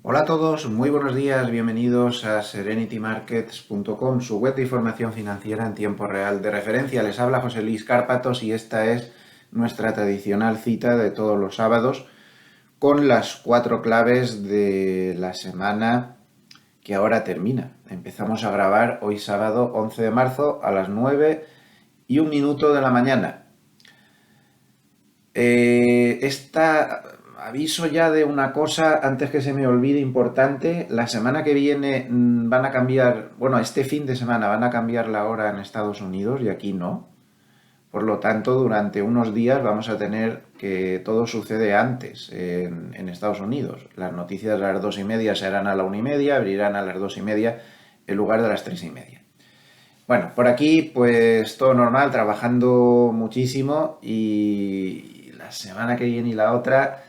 Hola a todos, muy buenos días, bienvenidos a serenitymarkets.com, su web de información financiera en tiempo real de referencia. Les habla José Luis Cárpatos y esta es nuestra tradicional cita de todos los sábados con las 4 claves de la semana que ahora termina. Empezamos a grabar hoy sábado 11 de marzo a las 9:01 de la mañana. Aviso ya de una cosa antes que se me olvide importante. La semana que viene van a cambiar, bueno, este fin de semana van a cambiar la hora en Estados Unidos y aquí no. Por lo tanto, durante unos días vamos a tener que todo sucede antes en Estados Unidos. Las noticias a las 2:30 serán a la 1:30, abrirán a las 2:30 en lugar de las 3:30. Bueno, por aquí pues todo normal, trabajando muchísimo y la semana que viene y la otra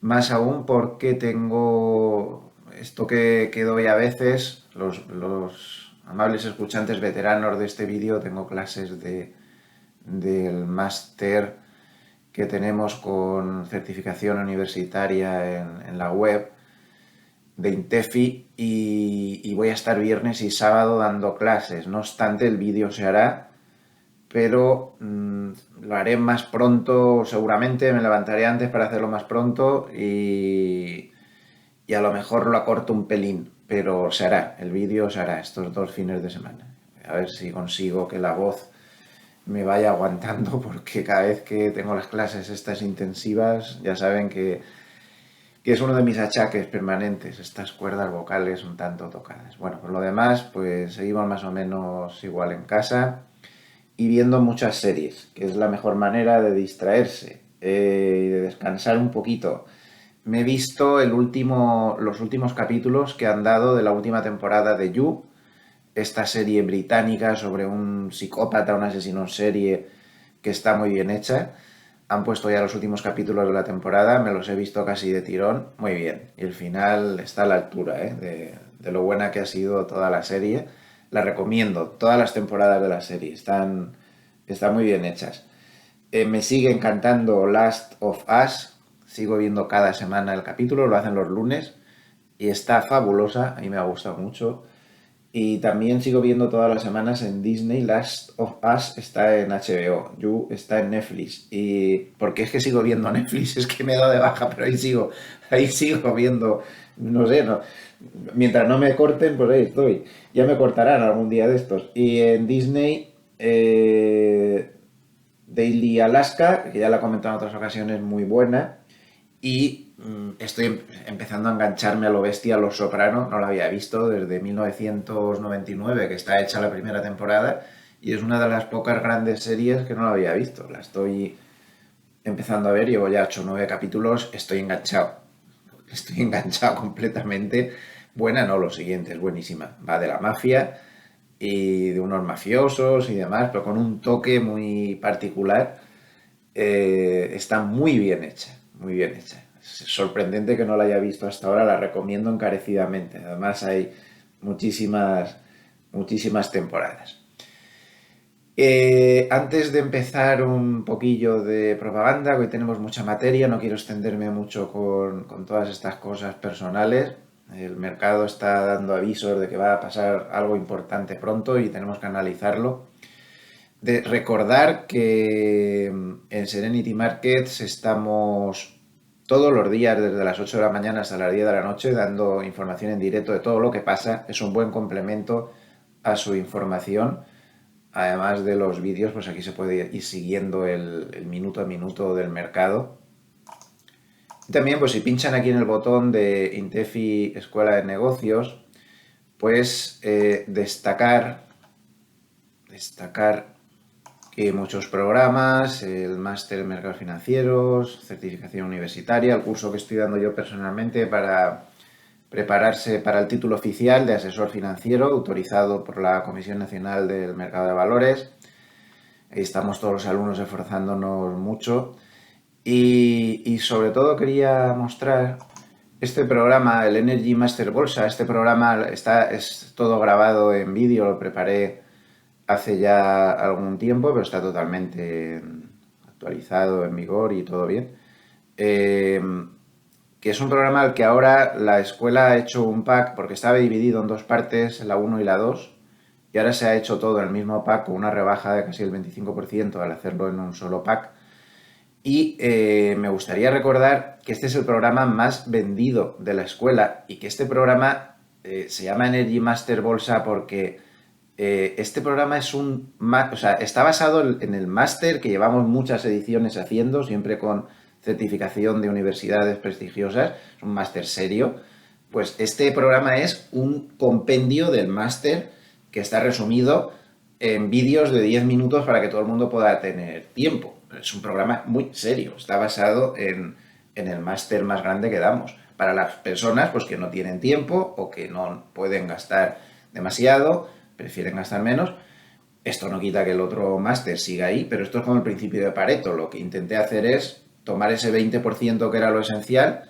más aún porque tengo esto que doy a veces, los amables escuchantes veteranos de este vídeo, tengo clases del máster que tenemos con certificación universitaria en la web de Intefi y voy a estar viernes y sábado dando clases. No obstante, el vídeo se hará, pero lo haré más pronto, seguramente me levantaré antes para hacerlo más pronto y a lo mejor lo acorto un pelín, pero se hará, el vídeo se hará estos 2 fines de semana. A ver si consigo que la voz me vaya aguantando, porque cada vez que tengo las clases estas intensivas, ya saben que es uno de mis achaques permanentes, estas cuerdas vocales un tanto tocadas. Bueno, por lo demás, pues seguimos más o menos igual en casa y viendo muchas series, que es la mejor manera de distraerse y de descansar un poquito. Me he visto los últimos capítulos que han dado de la última temporada de You, esta serie británica sobre un psicópata, un asesino en serie que está muy bien hecha. Han puesto ya los últimos capítulos de la temporada, me los he visto casi de tirón, muy bien. Y el final está a la altura de lo buena que ha sido toda la serie. La recomiendo, todas las temporadas de la serie están muy bien hechas. Me sigue encantando Last of Us, sigo viendo cada semana el capítulo, lo hacen los lunes y está fabulosa, a mí me ha gustado mucho. Y también sigo viendo todas las semanas en Disney. Last of Us está en HBO, You está en Netflix. Y porque es que sigo viendo Netflix, es que me he dado de baja, pero ahí sigo viendo, no sé, no. Mientras no me corten, pues ahí estoy. Ya me cortarán algún día de estos. Y en Disney, Daily Alaska, que ya la he comentado en otras ocasiones, muy buena. Y estoy empezando a engancharme a lo bestia, a Los Soprano. No la había visto desde 1999, que está hecha la primera temporada. Y es una de las pocas grandes series que no la había visto. La estoy empezando a ver, llevo ya 8 o 9 capítulos, estoy enganchado. Estoy enganchado completamente. Buena, no, lo siguiente, es buenísima. Va de la mafia y de unos mafiosos y demás, pero con un toque muy particular. Está muy bien hecha, muy bien hecha. Es sorprendente que no la haya visto hasta ahora, la recomiendo encarecidamente. Además hay muchísimas temporadas. Antes de empezar un poquillo de propaganda, hoy tenemos mucha materia, no quiero extenderme mucho con todas estas cosas personales. El mercado está dando avisos de que va a pasar algo importante pronto y tenemos que analizarlo. De recordar que en Serenity Markets estamos todos los días desde las 8 de la mañana hasta las 10 de la noche dando información en directo de todo lo que pasa. Es un buen complemento a su información. Además de los vídeos, pues aquí se puede ir siguiendo el minuto a minuto del mercado. Y también, pues si pinchan aquí en el botón de Intefi Escuela de Negocios, pues destacar que muchos programas, el máster en mercados financieros, certificación universitaria, el curso que estoy dando yo personalmente para prepararse para el título oficial de asesor financiero autorizado por la Comisión Nacional del Mercado de Valores. Ahí estamos todos los alumnos esforzándonos mucho y sobre todo quería mostrar este programa, el Energy Master Bolsa. Este programa es todo grabado en vídeo, lo preparé hace ya algún tiempo, pero está totalmente actualizado, en vigor y todo bien. que es un programa al que ahora la escuela ha hecho un pack, porque estaba dividido en dos partes, la uno y la 2, y ahora se ha hecho todo en el mismo pack con una rebaja de casi el 25% al hacerlo en un solo pack. Y me gustaría recordar que este es el programa más vendido de la escuela y que este programa se llama Energy Master Bolsa porque este programa es o sea, está basado en el máster que llevamos muchas ediciones haciendo, siempre con certificación de universidades prestigiosas, es un máster serio. Pues este programa es un compendio del máster que está resumido en vídeos de 10 minutos para que todo el mundo pueda tener tiempo. Es un programa muy serio, está basado en el máster más grande que damos. Para las personas pues, que no tienen tiempo o que no pueden gastar demasiado, prefieren gastar menos. Esto no quita que el otro máster siga ahí, pero esto es como el principio de Pareto. Lo que intenté hacer es tomar ese 20% que era lo esencial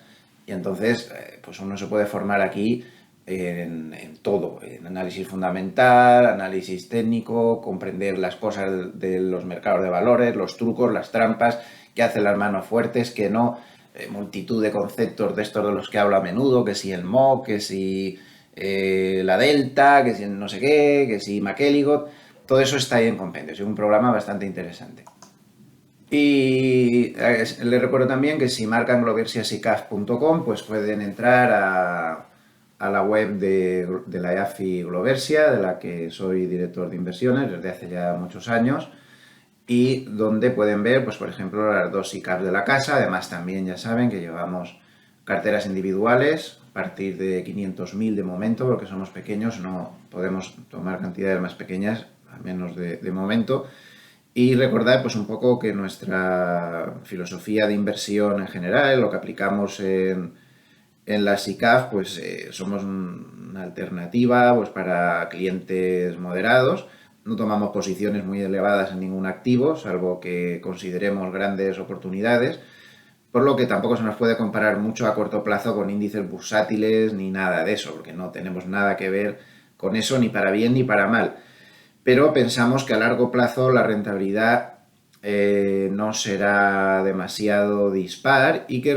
y entonces pues uno se puede formar aquí en todo, en análisis fundamental, análisis técnico, comprender las cosas de los mercados de valores, los trucos, las trampas, qué hacen las manos fuertes, qué no, multitud de conceptos de estos de los que hablo a menudo, que si el MOC, que si la Delta, que si no sé qué, que si McElligott, todo eso está ahí en compendio, es un programa bastante interesante. Y les recuerdo también que si marcan gloversiasicaf.com pues pueden entrar a la web de la EAFI Gloversia, de la que soy director de inversiones desde hace ya muchos años, y donde pueden ver, pues por ejemplo, las dos ICAP de la casa. Además también ya saben que llevamos carteras individuales a partir de 500.000 de momento, porque somos pequeños, no podemos tomar cantidades más pequeñas, al menos de momento. Y recordar pues un poco que nuestra filosofía de inversión en general, lo que aplicamos en la SICAF, pues somos una alternativa pues, para clientes moderados. No tomamos posiciones muy elevadas en ningún activo, salvo que consideremos grandes oportunidades, por lo que tampoco se nos puede comparar mucho a corto plazo con índices bursátiles ni nada de eso, porque no tenemos nada que ver con eso ni para bien ni para mal. Pero pensamos que a largo plazo la rentabilidad no será demasiado dispar y que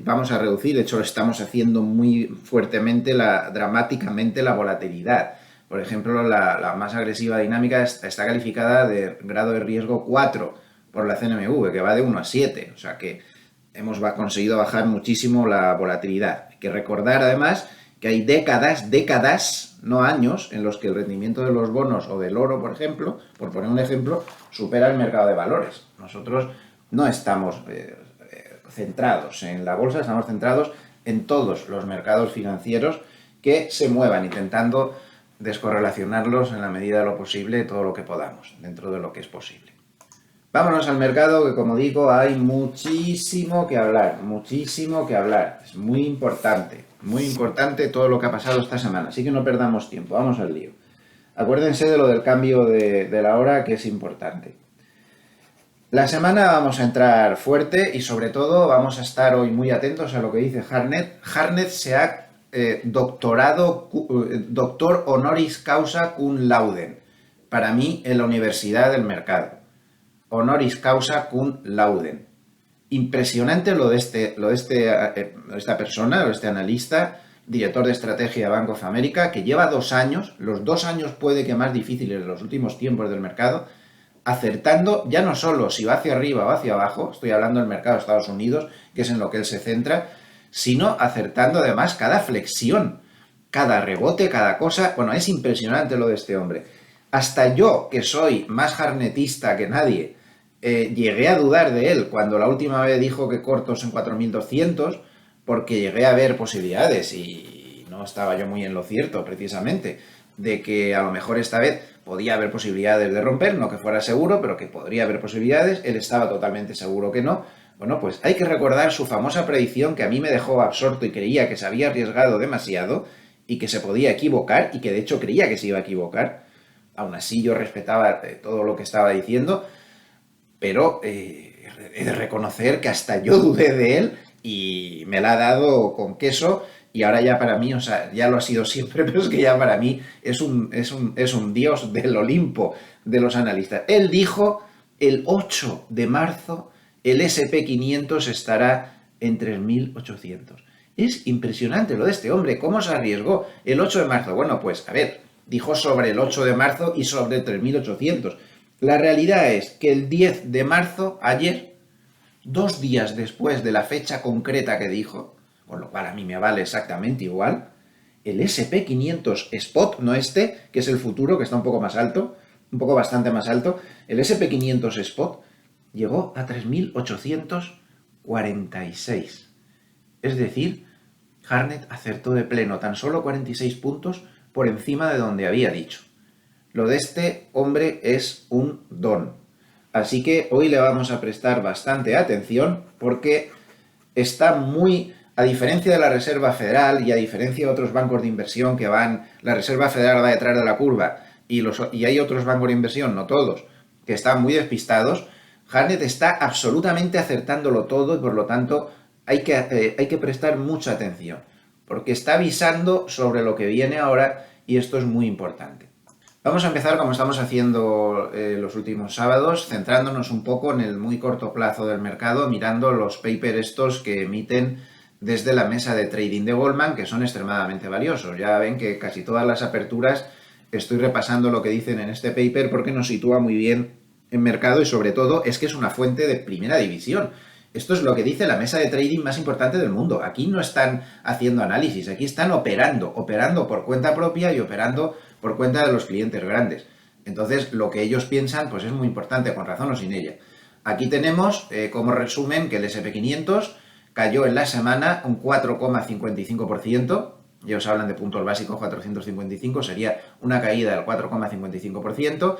vamos a reducir, de hecho lo estamos haciendo muy fuertemente, dramáticamente la volatilidad. Por ejemplo, la más agresiva dinámica está calificada de grado de riesgo 4 por la CNMV, que va de 1 a 7, o sea que hemos conseguido bajar muchísimo la volatilidad. Hay que recordar además que hay décadas, no años, en los que el rendimiento de los bonos o del oro, por ejemplo, por poner un ejemplo, supera el mercado de valores. Nosotros no estamos centrados en la bolsa, estamos centrados en todos los mercados financieros que se muevan, intentando descorrelacionarlos en la medida de lo posible, todo lo que podamos, dentro de lo que es posible. Vámonos al mercado, que como digo, hay muchísimo que hablar, Es muy importante todo lo que ha pasado esta semana, así que no perdamos tiempo, vamos al lío. Acuérdense de lo del cambio de la hora, que es importante. La semana vamos a entrar fuerte y sobre todo vamos a estar hoy muy atentos a lo que dice Hartnett. Hartnett se ha doctor honoris causa cum laude, para mí en la Universidad del Mercado. Honoris causa cum laude. Impresionante lo de esta persona, este analista, director de estrategia de Bank of America, que lleva 2 años, los 2 años puede que más difíciles de los últimos tiempos del mercado, acertando ya no solo si va hacia arriba o hacia abajo, estoy hablando del mercado de Estados Unidos, que es en lo que él se centra, sino acertando además cada flexión, cada rebote, cada cosa. Bueno, es impresionante lo de este hombre. Hasta yo, que soy más hartnettista que nadie, llegué a dudar de él cuando la última vez dijo que cortos en 4.200, porque llegué a ver posibilidades y no estaba yo muy en lo cierto, precisamente, de que a lo mejor esta vez podía haber posibilidades de romper, no que fuera seguro, pero que podría haber posibilidades. Él estaba totalmente seguro que no. Bueno, pues hay que recordar su famosa predicción, que a mí me dejó absorto y creía que se había arriesgado demasiado y que se podía equivocar, y que de hecho creía que se iba a equivocar. Aún así yo respetaba todo lo que estaba diciendo, pero he de reconocer que hasta yo dudé de él y me la ha dado con queso. Y ahora ya para mí, o sea, ya lo ha sido siempre, pero es que ya para mí es un dios del Olimpo de los analistas. Él dijo el 8 de marzo el S&P 500 estará en 3.800. Es impresionante lo de este hombre, cómo se arriesgó el 8 de marzo. Bueno, pues a ver, dijo sobre el 8 de marzo y sobre 3.800. La realidad es que el 10 de marzo, ayer, 2 días después de la fecha concreta que dijo, con lo cual a mí me vale exactamente igual, el SP500 Spot, no este, que es el futuro, que está un poco más alto, un poco bastante más alto, el SP500 Spot llegó a 3.846. Es decir, Hartnett acertó de pleno tan solo 46 puntos por encima de donde había dicho. Lo de este hombre es un don. Así que hoy le vamos a prestar bastante atención porque está muy, a diferencia de la Reserva Federal y a diferencia de otros bancos de inversión que van, la Reserva Federal va detrás de la curva y hay otros bancos de inversión, no todos, que están muy despistados, Hartnett está absolutamente acertándolo todo y por lo tanto hay que prestar mucha atención porque está avisando sobre lo que viene ahora y esto es muy importante. Vamos a empezar como estamos haciendo los últimos sábados, centrándonos un poco en el muy corto plazo del mercado, mirando los papers estos que emiten desde la mesa de trading de Goldman, que son extremadamente valiosos. Ya ven que casi todas las aperturas estoy repasando lo que dicen en este paper porque nos sitúa muy bien en mercado y sobre todo es que es una fuente de primera división. Esto es lo que dice la mesa de trading más importante del mundo. Aquí no están haciendo análisis, aquí están operando por cuenta propia y operando por cuenta de los clientes grandes. Entonces, lo que ellos piensan, pues es muy importante, con razón o sin ella. Aquí tenemos, como resumen, que el SP500 cayó en la semana un 4,55%. Ya os hablan de puntos básicos 455, sería una caída del 4,55%.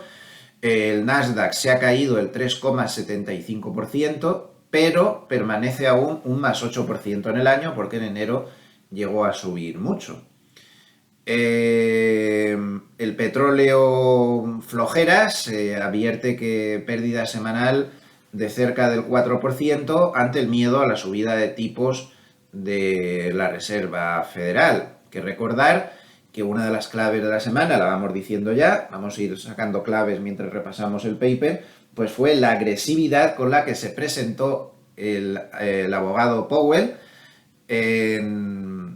El Nasdaq se ha caído el 3,75%, pero permanece aún un más 8% en el año porque en enero llegó a subir mucho. El petróleo flojeras advierte que pérdida semanal de cerca del 4% ante el miedo a la subida de tipos de la Reserva Federal. Que recordar que una de las claves de la semana, la vamos diciendo ya, vamos a ir sacando claves mientras repasamos el paper, pues fue la agresividad con la que se presentó el abogado Powell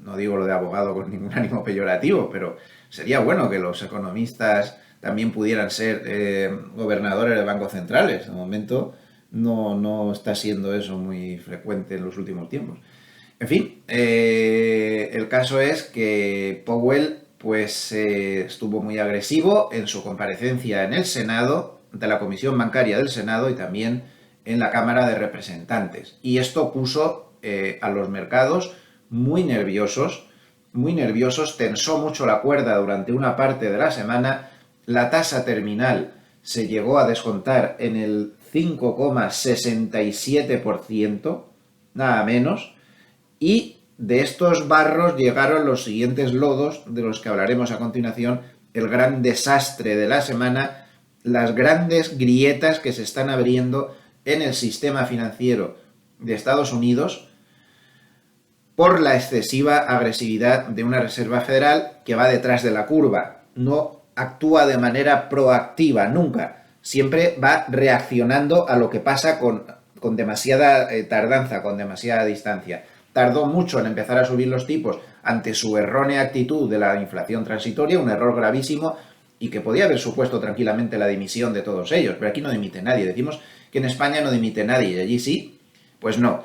no digo lo de abogado con ningún ánimo peyorativo, pero sería bueno que los economistas también pudieran ser gobernadores de bancos centrales. De momento no está siendo eso muy frecuente en los últimos tiempos. En fin, el caso es que Powell pues estuvo muy agresivo en su comparecencia en el Senado, ante la Comisión Bancaria del Senado y también en la Cámara de Representantes. Y esto puso a los mercados muy nerviosos, tensó mucho la cuerda durante una parte de la semana, la tasa terminal se llegó a descontar en el 5,67%, nada menos, y de estos barros llegaron los siguientes lodos, de los que hablaremos a continuación, el gran desastre de la semana, las grandes grietas que se están abriendo en el sistema financiero de Estados Unidos por la excesiva agresividad de una Reserva Federal que va detrás de la curva, no actúa de manera proactiva nunca, siempre va reaccionando a lo que pasa con demasiada tardanza, con demasiada distancia. Tardó mucho en empezar a subir los tipos ante su errónea actitud de la inflación transitoria, un error gravísimo y que podía haber supuesto tranquilamente la dimisión de todos ellos, pero aquí no dimite nadie. Decimos que en España no dimite nadie y allí sí, pues no.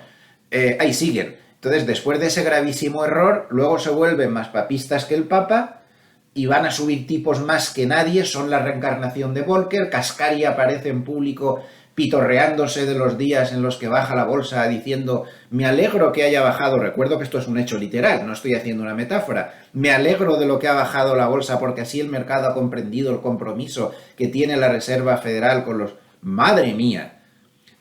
Ahí siguen. Entonces, después de ese gravísimo error, luego se vuelven más papistas que el Papa y van a subir tipos más que nadie, son la reencarnación de Volcker. Cascari aparece en público pitorreándose de los días en los que baja la bolsa diciendo me alegro que haya bajado, recuerdo que esto es un hecho literal, no estoy haciendo una metáfora, me alegro de lo que ha bajado la bolsa porque así el mercado ha comprendido el compromiso que tiene la Reserva Federal con los... ¡Madre mía!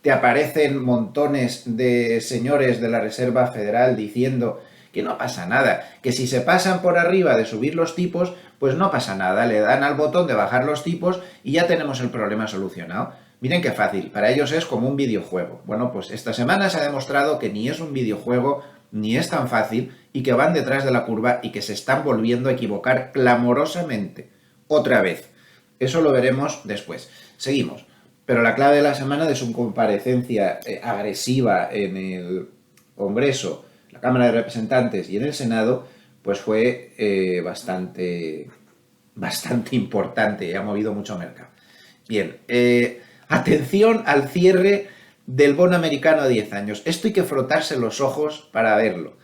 Te aparecen montones de señores de la Reserva Federal diciendo que no pasa nada, que si se pasan por arriba de subir los tipos, pues no pasa nada, le dan al botón de bajar los tipos y ya tenemos el problema solucionado. Miren qué fácil, para ellos es como un videojuego. Bueno, pues esta semana se ha demostrado que ni es un videojuego, ni es tan fácil, y que van detrás de la curva y que se están volviendo a equivocar clamorosamente. Otra vez. Eso lo veremos después. Seguimos. Pero la clave de la semana de su comparecencia agresiva Congreso, la Cámara de Representantes y en el Senado, pues fue bastante importante y ha movido mucho mercado. Bien, atención al cierre del bono americano a 10 años. Esto hay que frotarse los ojos para verlo.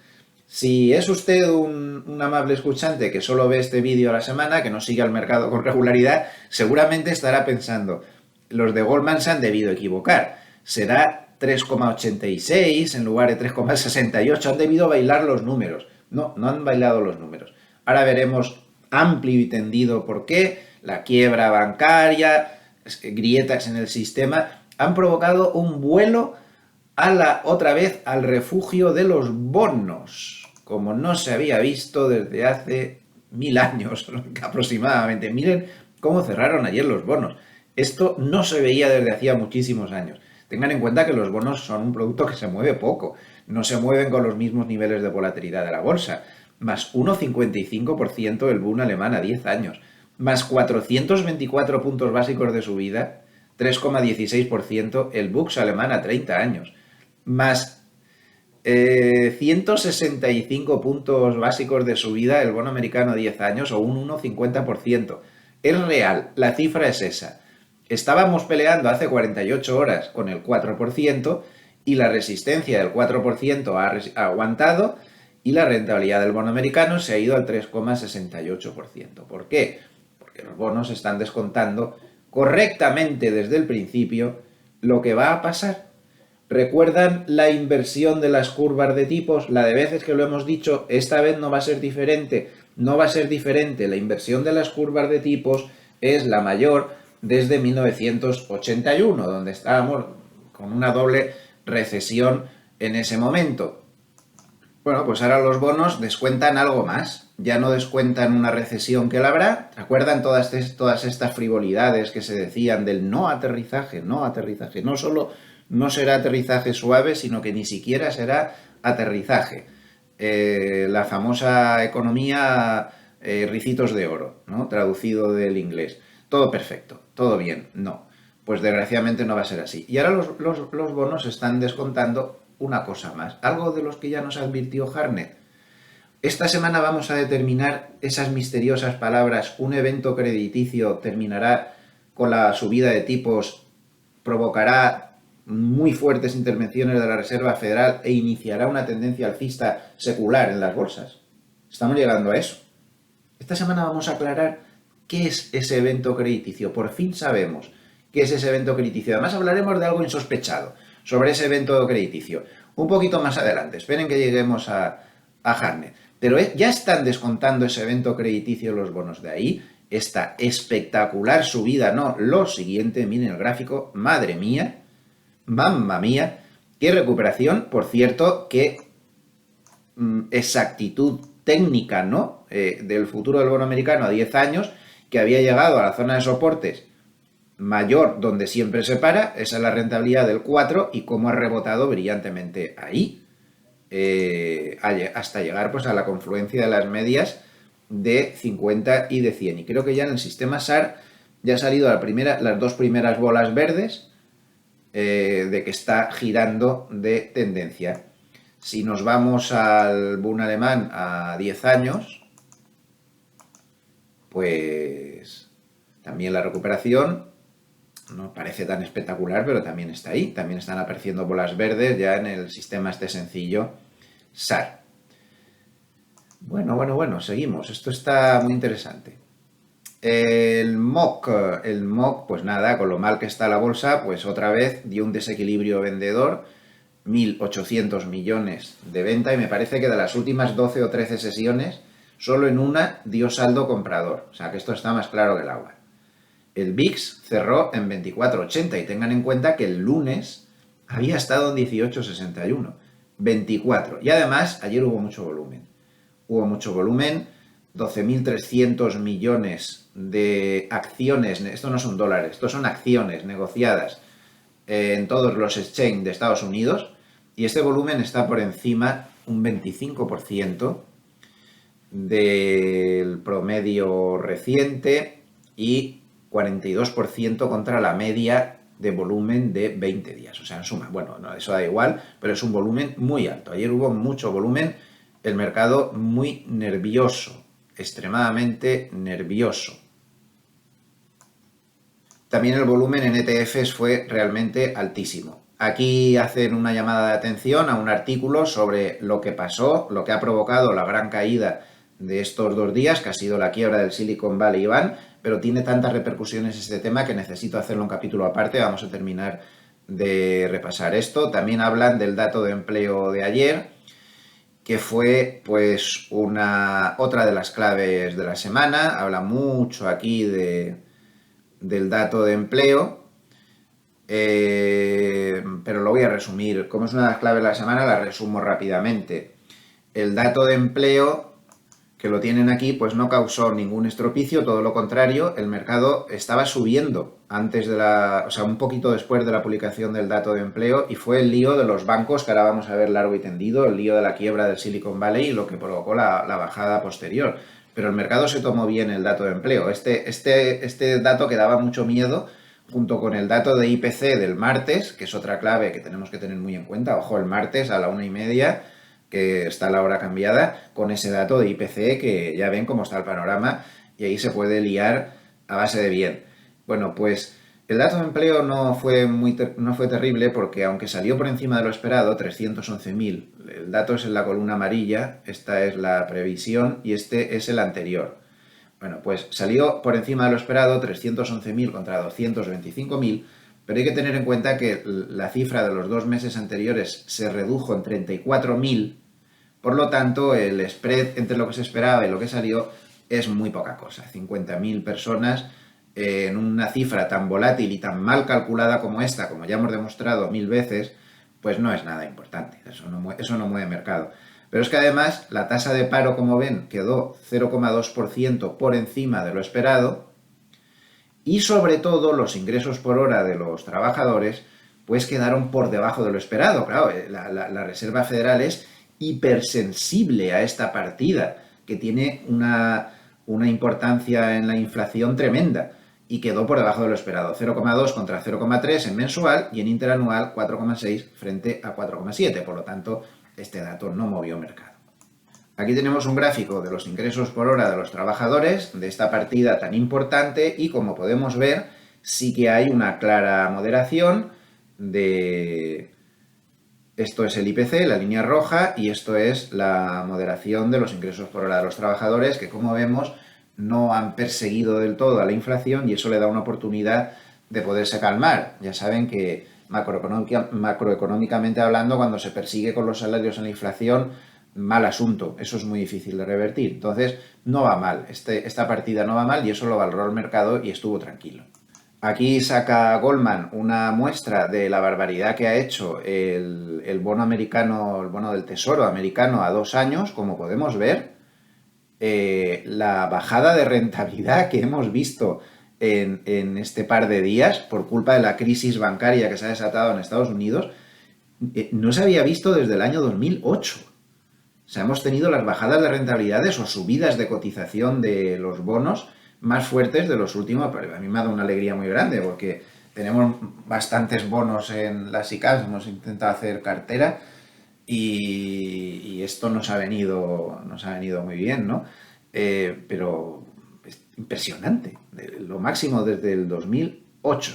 Si es usted un amable escuchante que solo ve este vídeo a la semana, que no sigue al mercado con regularidad, seguramente estará pensando, los de Goldman se han debido equivocar. Será 3,86 en lugar de 3,68. Han debido bailar los números. No, no han bailado los números. Ahora veremos amplio y tendido por qué. La quiebra bancaria, grietas en el sistema, han provocado un vuelo otra vez al refugio de los bonos, como no se había visto desde hace 1000 años aproximadamente. Miren cómo cerraron ayer los bonos. Esto no se veía desde hacía muchísimos años. Tengan en cuenta que los bonos son un producto que se mueve poco, no se mueven con los mismos niveles de volatilidad de la bolsa, más 1,55% el Bund alemán a 10 años, más 424 puntos básicos de subida, 3,16% el BUX alemán a 30 años, más 165 puntos básicos de subida el bono americano a 10 años o un 1,50%. Es real, la cifra es esa. Estábamos peleando hace 48 horas con el 4% y la resistencia del 4% ha aguantado y la rentabilidad del bono americano se ha ido al 3,68%. ¿Por qué? Porque los bonos están descontando correctamente desde el principio lo que va a pasar. ¿Recuerdan la inversión de las curvas de tipos? La de veces que lo hemos dicho, esta vez no va a ser diferente. No va a ser diferente. La inversión de las curvas de tipos es la mayor desde 1981, donde estábamos con una doble recesión en ese momento. Bueno, pues ahora los bonos descuentan algo más. Ya no descuentan una recesión que la habrá. ¿Recuerdan todas estas frivolidades que se decían del no aterrizaje? No solo no será aterrizaje suave, sino que ni siquiera será aterrizaje. La famosa economía ricitos de oro, ¿no? Traducido del inglés. Todo perfecto, todo bien. No, pues desgraciadamente no va a ser así. Y ahora los bonos están descontando una cosa más, algo de los que ya nos advirtió Hartnett. Esta semana vamos a determinar esas misteriosas palabras. Un evento crediticio terminará con la subida de tipos, provocará muy fuertes intervenciones de la Reserva Federal e iniciará una tendencia alcista secular en las bolsas. Estamos llegando a eso. Esta semana vamos a aclarar qué es ese evento crediticio. Por fin sabemos qué es ese evento crediticio. Además hablaremos de algo insospechado sobre ese evento crediticio un poquito más adelante. Esperen que lleguemos a Hartnett. Pero ya están descontando ese evento crediticio los bonos. De ahí esta espectacular subida. No, lo siguiente, miren el gráfico, madre mía, mamma mía, qué recuperación. Por cierto, qué exactitud técnica, ¿no? Del futuro del bono americano a 10 años, que había llegado a la zona de soportes mayor donde siempre se para, esa es la rentabilidad del 4 y cómo ha rebotado brillantemente ahí, hasta llegar pues a la confluencia de las medias de 50 y de 100. Y creo que ya en el sistema SAR ya ha salido las dos primeras bolas verdes de que está girando de tendencia. Si nos vamos al Bund alemán a 10 años, pues también la recuperación no parece tan espectacular, pero también está ahí. También están apareciendo bolas verdes ya en el sistema este sencillo SAR. Bueno, seguimos. Esto está muy interesante. El MOC, pues nada, con lo mal que está la bolsa, pues otra vez dio un desequilibrio vendedor, 1.800 millones de venta, y me parece que de las últimas 12 o 13 sesiones, solo en una dio saldo comprador. O sea que esto está más claro que el agua. El VIX cerró en 24,80 y tengan en cuenta que el lunes había estado en 18,61. 24. Y además, ayer hubo mucho volumen. 12.300 millones de acciones, esto no son dólares, esto son acciones negociadas en todos los exchanges de Estados Unidos, y este volumen está por encima un 25% del promedio reciente y 42% contra la media de volumen de 20 días. O sea, en suma, bueno, no, eso da igual, pero es un volumen muy alto. Ayer hubo mucho volumen, el mercado muy nervioso, extremadamente nervioso. También el volumen en ETFs fue realmente altísimo. Aquí hacen una llamada de atención a un artículo sobre lo que pasó, lo que ha provocado la gran caída de estos 2 días, que ha sido la quiebra del Silicon Valley Bank, pero tiene tantas repercusiones este tema que necesito hacerlo un capítulo aparte. Vamos a terminar de repasar esto. También hablan del dato de empleo de ayer, que fue pues otra de las claves de la semana. Habla mucho aquí del dato de empleo, pero lo voy a resumir. Como es una de las claves de la semana, la resumo rápidamente. El dato de empleo, que lo tienen aquí, pues no causó ningún estropicio, todo lo contrario, el mercado estaba subiendo antes un poquito después de la publicación del dato de empleo, y fue el lío de los bancos, que ahora vamos a ver largo y tendido, el lío de la quiebra del Silicon Valley, lo que provocó la bajada posterior. Pero el mercado se tomó bien el dato de empleo. Este dato que daba mucho miedo, junto con el dato de IPC del martes, que es otra clave que tenemos que tener muy en cuenta. Ojo, el martes a la 1:30, que está la hora cambiada, con ese dato de IPC, que ya ven cómo está el panorama, y ahí se puede liar a base de bien. Bueno, pues el dato de empleo no fue terrible, porque aunque salió por encima de lo esperado, 311.000, el dato es en la columna amarilla, esta es la previsión y este es el anterior. Bueno, pues salió por encima de lo esperado, 311.000 contra 225.000, pero hay que tener en cuenta que la cifra de los 2 meses anteriores se redujo en 34.000, por lo tanto el spread entre lo que se esperaba y lo que salió es muy poca cosa. 50.000 personas en una cifra tan volátil y tan mal calculada como esta, como ya hemos demostrado 1000 veces, pues no es nada importante, eso no mueve mercado. Pero es que además la tasa de paro, como ven, quedó 0,2% por encima de lo esperado, y sobre todo los ingresos por hora de los trabajadores pues quedaron por debajo de lo esperado. Claro, la Reserva Federal es hipersensible a esta partida, que tiene una importancia en la inflación tremenda, y quedó por debajo de lo esperado, 0,2 contra 0,3 en mensual, y en interanual 4,6 frente a 4,7, por lo tanto este dato no movió mercado. Aquí tenemos un gráfico de los ingresos por hora de los trabajadores de esta partida tan importante, y como podemos ver sí que hay una clara moderación de... Esto es el IPC, la línea roja, y esto es la moderación de los ingresos por hora de los trabajadores, que como vemos no han perseguido del todo a la inflación, y eso le da una oportunidad de poderse calmar. Ya saben que macroeconómicamente hablando, cuando se persigue con los salarios en la inflación, mal asunto, eso es muy difícil de revertir. Entonces no va mal, esta partida no va mal, y eso lo valoró el mercado y estuvo tranquilo. Aquí saca Goldman una muestra de la barbaridad que ha hecho el bono americano, el bono del Tesoro americano a 2 años. Como podemos ver, la bajada de rentabilidad que hemos visto en este par de días por culpa de la crisis bancaria que se ha desatado en Estados Unidos no se había visto desde el año 2008. O sea, hemos tenido las bajadas de rentabilidades o subidas de cotización de los bonos más fuertes de los últimos. A mí me ha dado una alegría muy grande, porque tenemos bastantes bonos en las ICAPs, hemos intentado hacer cartera, y esto nos ha venido muy bien, ¿no? Pero es impresionante, lo máximo desde el 2008.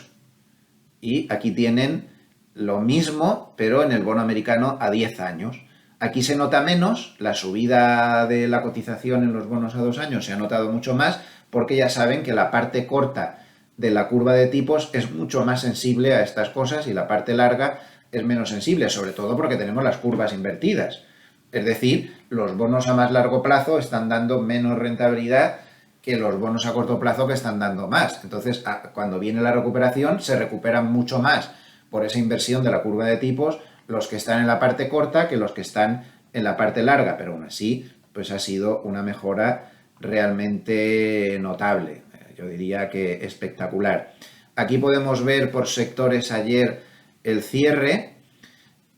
Y aquí tienen lo mismo, pero en el bono americano a 10 años. Aquí se nota menos, la subida de la cotización en los bonos a 2 años se ha notado mucho más, porque ya saben que la parte corta de la curva de tipos es mucho más sensible a estas cosas, y la parte larga es menos sensible, sobre todo porque tenemos las curvas invertidas. Es decir, los bonos a más largo plazo están dando menos rentabilidad que los bonos a corto plazo, que están dando más. Entonces, cuando viene la recuperación, se recuperan mucho más por esa inversión de la curva de tipos los que están en la parte corta que los que están en la parte larga, pero aún así pues ha sido una mejora realmente notable, yo diría que espectacular. Aquí podemos ver por sectores ayer el cierre.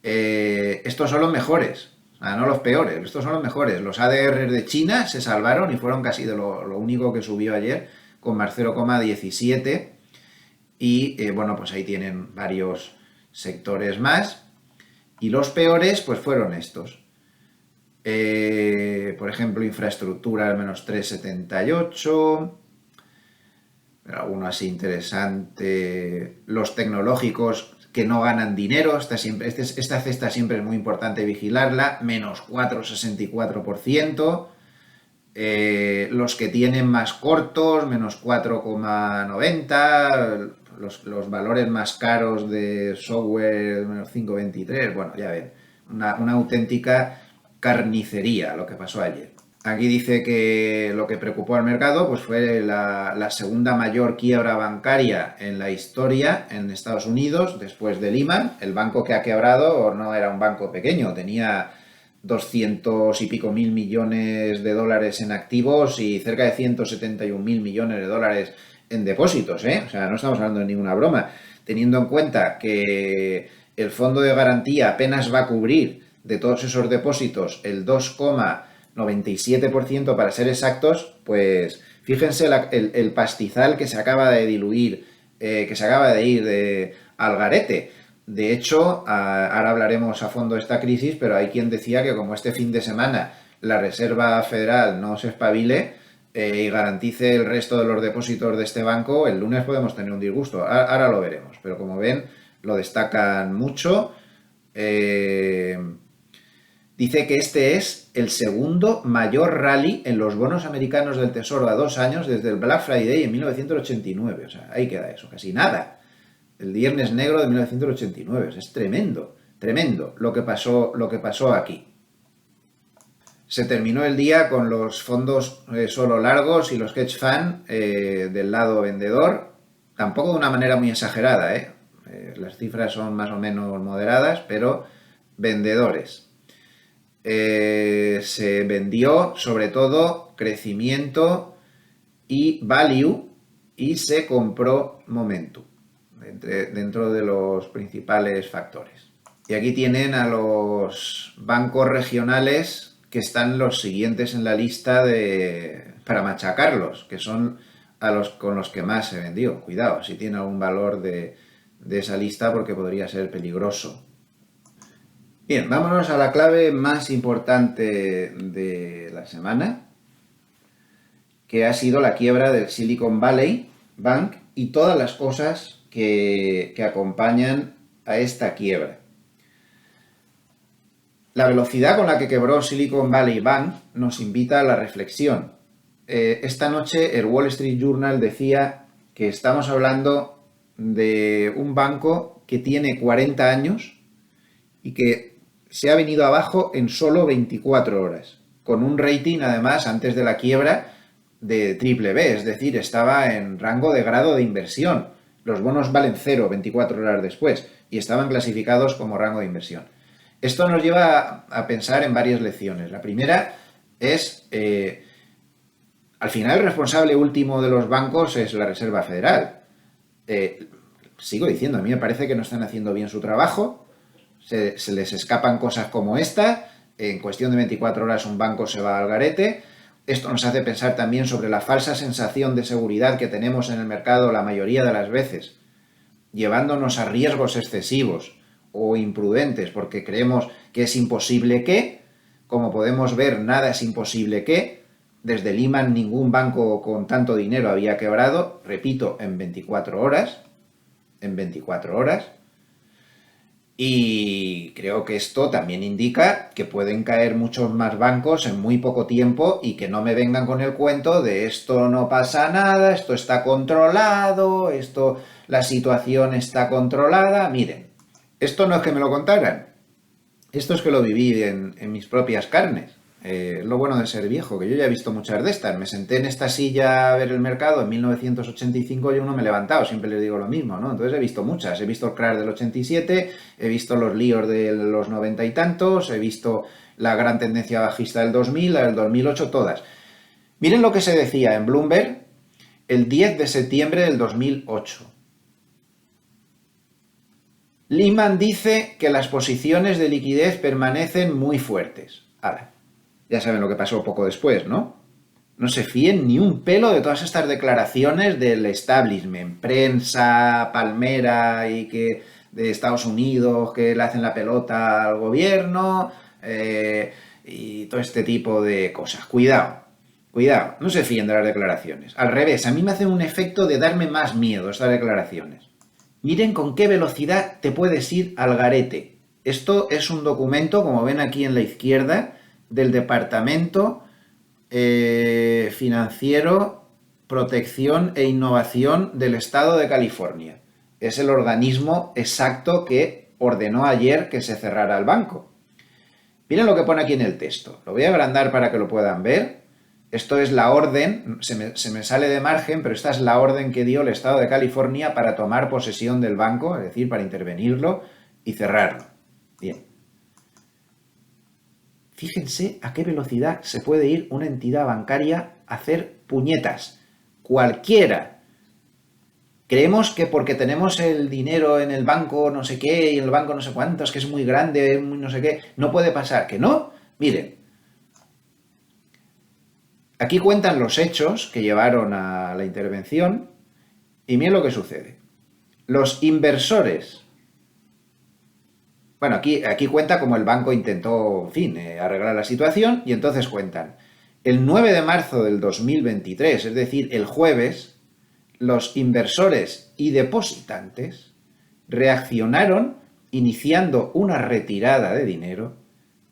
Estos son los mejores, no los peores, estos son los mejores. Los ADR de China se salvaron y fueron casi de lo único que subió ayer, con más 0,17, Y bueno, pues ahí tienen varios sectores más. Y los peores, pues fueron estos. Por ejemplo, infraestructura al menos 3,78. Alguno así interesante. Los tecnológicos que no ganan dinero. Esta cesta siempre es muy importante vigilarla. Menos 4,64%. Los que tienen más cortos, menos 4,90. Los valores más caros de software, menos 5,23. Bueno, ya ven. Una auténtica carnicería lo que pasó ayer. Aquí dice que lo que preocupó al mercado pues fue la segunda mayor quiebra bancaria en la historia en Estados Unidos, después de Lehman. El banco que ha quebrado no era un banco pequeño, tenía 200 y pico mil millones de dólares en activos y cerca de 171 mil millones de dólares en depósitos, ¿eh? O sea, no estamos hablando de ninguna broma. Teniendo en cuenta que el fondo de garantía apenas va a cubrir de todos esos depósitos el 2,97% para ser exactos, pues fíjense el pastizal que se acaba de diluir, que se acaba de ir al garete. De hecho, ahora hablaremos a fondo de esta crisis, pero hay quien decía que como este fin de semana la Reserva Federal no se espabile y garantice el resto de los depósitos de este banco, el lunes podemos tener un disgusto. Ahora lo veremos, pero como ven, lo destacan mucho. Dice que este es el segundo mayor rally en los bonos americanos del Tesoro a 2 años desde el Black Friday en 1989. O sea, ahí queda eso, casi nada. El Viernes Negro de 1989. O sea, es tremendo, tremendo lo que pasó aquí. Se terminó el día con los fondos solo largos y los hedge fund del lado vendedor. Tampoco de una manera muy exagerada, ¿eh? Las cifras son más o menos moderadas, pero vendedores. Se vendió sobre todo crecimiento y value y se compró momentum dentro de los principales factores. Y aquí tienen a los bancos regionales que están los siguientes en la lista para machacarlos, que son con los que más se vendió. Cuidado, si tiene algún valor de esa lista porque podría ser peligroso. Bien, vámonos a la clave más importante de la semana, que ha sido la quiebra del Silicon Valley Bank y todas las cosas que acompañan a esta quiebra. La velocidad con la que quebró Silicon Valley Bank nos invita a la reflexión. Esta noche el Wall Street Journal decía que estamos hablando de un banco que tiene 40 años y que se ha venido abajo en solo 24 horas, con un rating además antes de la quiebra de triple B, es decir, estaba en rango de grado de inversión. Los bonos valen 0 24 horas después y estaban clasificados como rango de inversión. Esto nos lleva a pensar en varias lecciones. La primera es, al final el responsable último de los bancos es la Reserva Federal. Sigo diciendo, a mí me parece que no están haciendo bien su trabajo. Se les escapan cosas como esta. En cuestión de 24 horas un banco se va al garete. Esto nos hace pensar también sobre la falsa sensación de seguridad que tenemos en el mercado la mayoría de las veces, llevándonos a riesgos excesivos o imprudentes porque creemos que es imposible que, como podemos ver, nada es imposible que. Desde Lehman ningún banco con tanto dinero había quebrado, repito, en 24 horas. En 24 horas. Y creo que esto también indica que pueden caer muchos más bancos en muy poco tiempo y que no me vengan con el cuento de esto no pasa nada, esto está controlado, la situación está controlada. Miren, esto no es que me lo contaran, esto es que lo viví en mis propias carnes. Lo bueno de ser viejo, que yo ya he visto muchas de estas. Me senté en esta silla a ver el mercado en 1985 y aún no me he levantado, siempre les digo lo mismo, ¿no? Entonces he visto muchas, he visto el crash del 87, he visto los líos de los 90 y tantos, he visto la gran tendencia bajista del 2000, la del 2008, todas. Miren lo que se decía en Bloomberg el 10 de septiembre del 2008. Lehman dice que las posiciones de liquidez permanecen muy fuertes. Ahora, ya saben lo que pasó poco después, ¿no? No se fíen ni un pelo de todas estas declaraciones del establishment, prensa, palmera y que de Estados Unidos que le hacen la pelota al gobierno y todo este tipo de cosas. Cuidado, cuidado, no se fíen de las declaraciones. Al revés, a mí me hacen un efecto de darme más miedo estas declaraciones. Miren con qué velocidad te puedes ir al garete. Esto es un documento, como ven aquí en la izquierda, del Departamento Financiero, Protección e Innovación del Estado de California. Es el organismo exacto que ordenó ayer que se cerrara el banco. Miren lo que pone aquí en el texto. Lo voy a agrandar para que lo puedan ver. Esto es la orden, se me sale de margen, pero esta es la orden que dio el Estado de California para tomar posesión del banco, es decir, para intervenirlo y cerrarlo. Bien. Fíjense a qué velocidad se puede ir una entidad bancaria a hacer puñetas. Cualquiera. Creemos que porque tenemos el dinero en el banco no sé qué y en el banco no sé cuántos, que es muy grande, muy no sé qué, no puede pasar. ¿Que no? Miren. Aquí cuentan los hechos que llevaron a la intervención y miren lo que sucede. Los inversores. Bueno, aquí cuenta cómo el banco intentó, en fin, arreglar la situación y entonces cuentan. El 9 de marzo del 2023, es decir, el jueves, los inversores y depositantes reaccionaron iniciando una retirada de dinero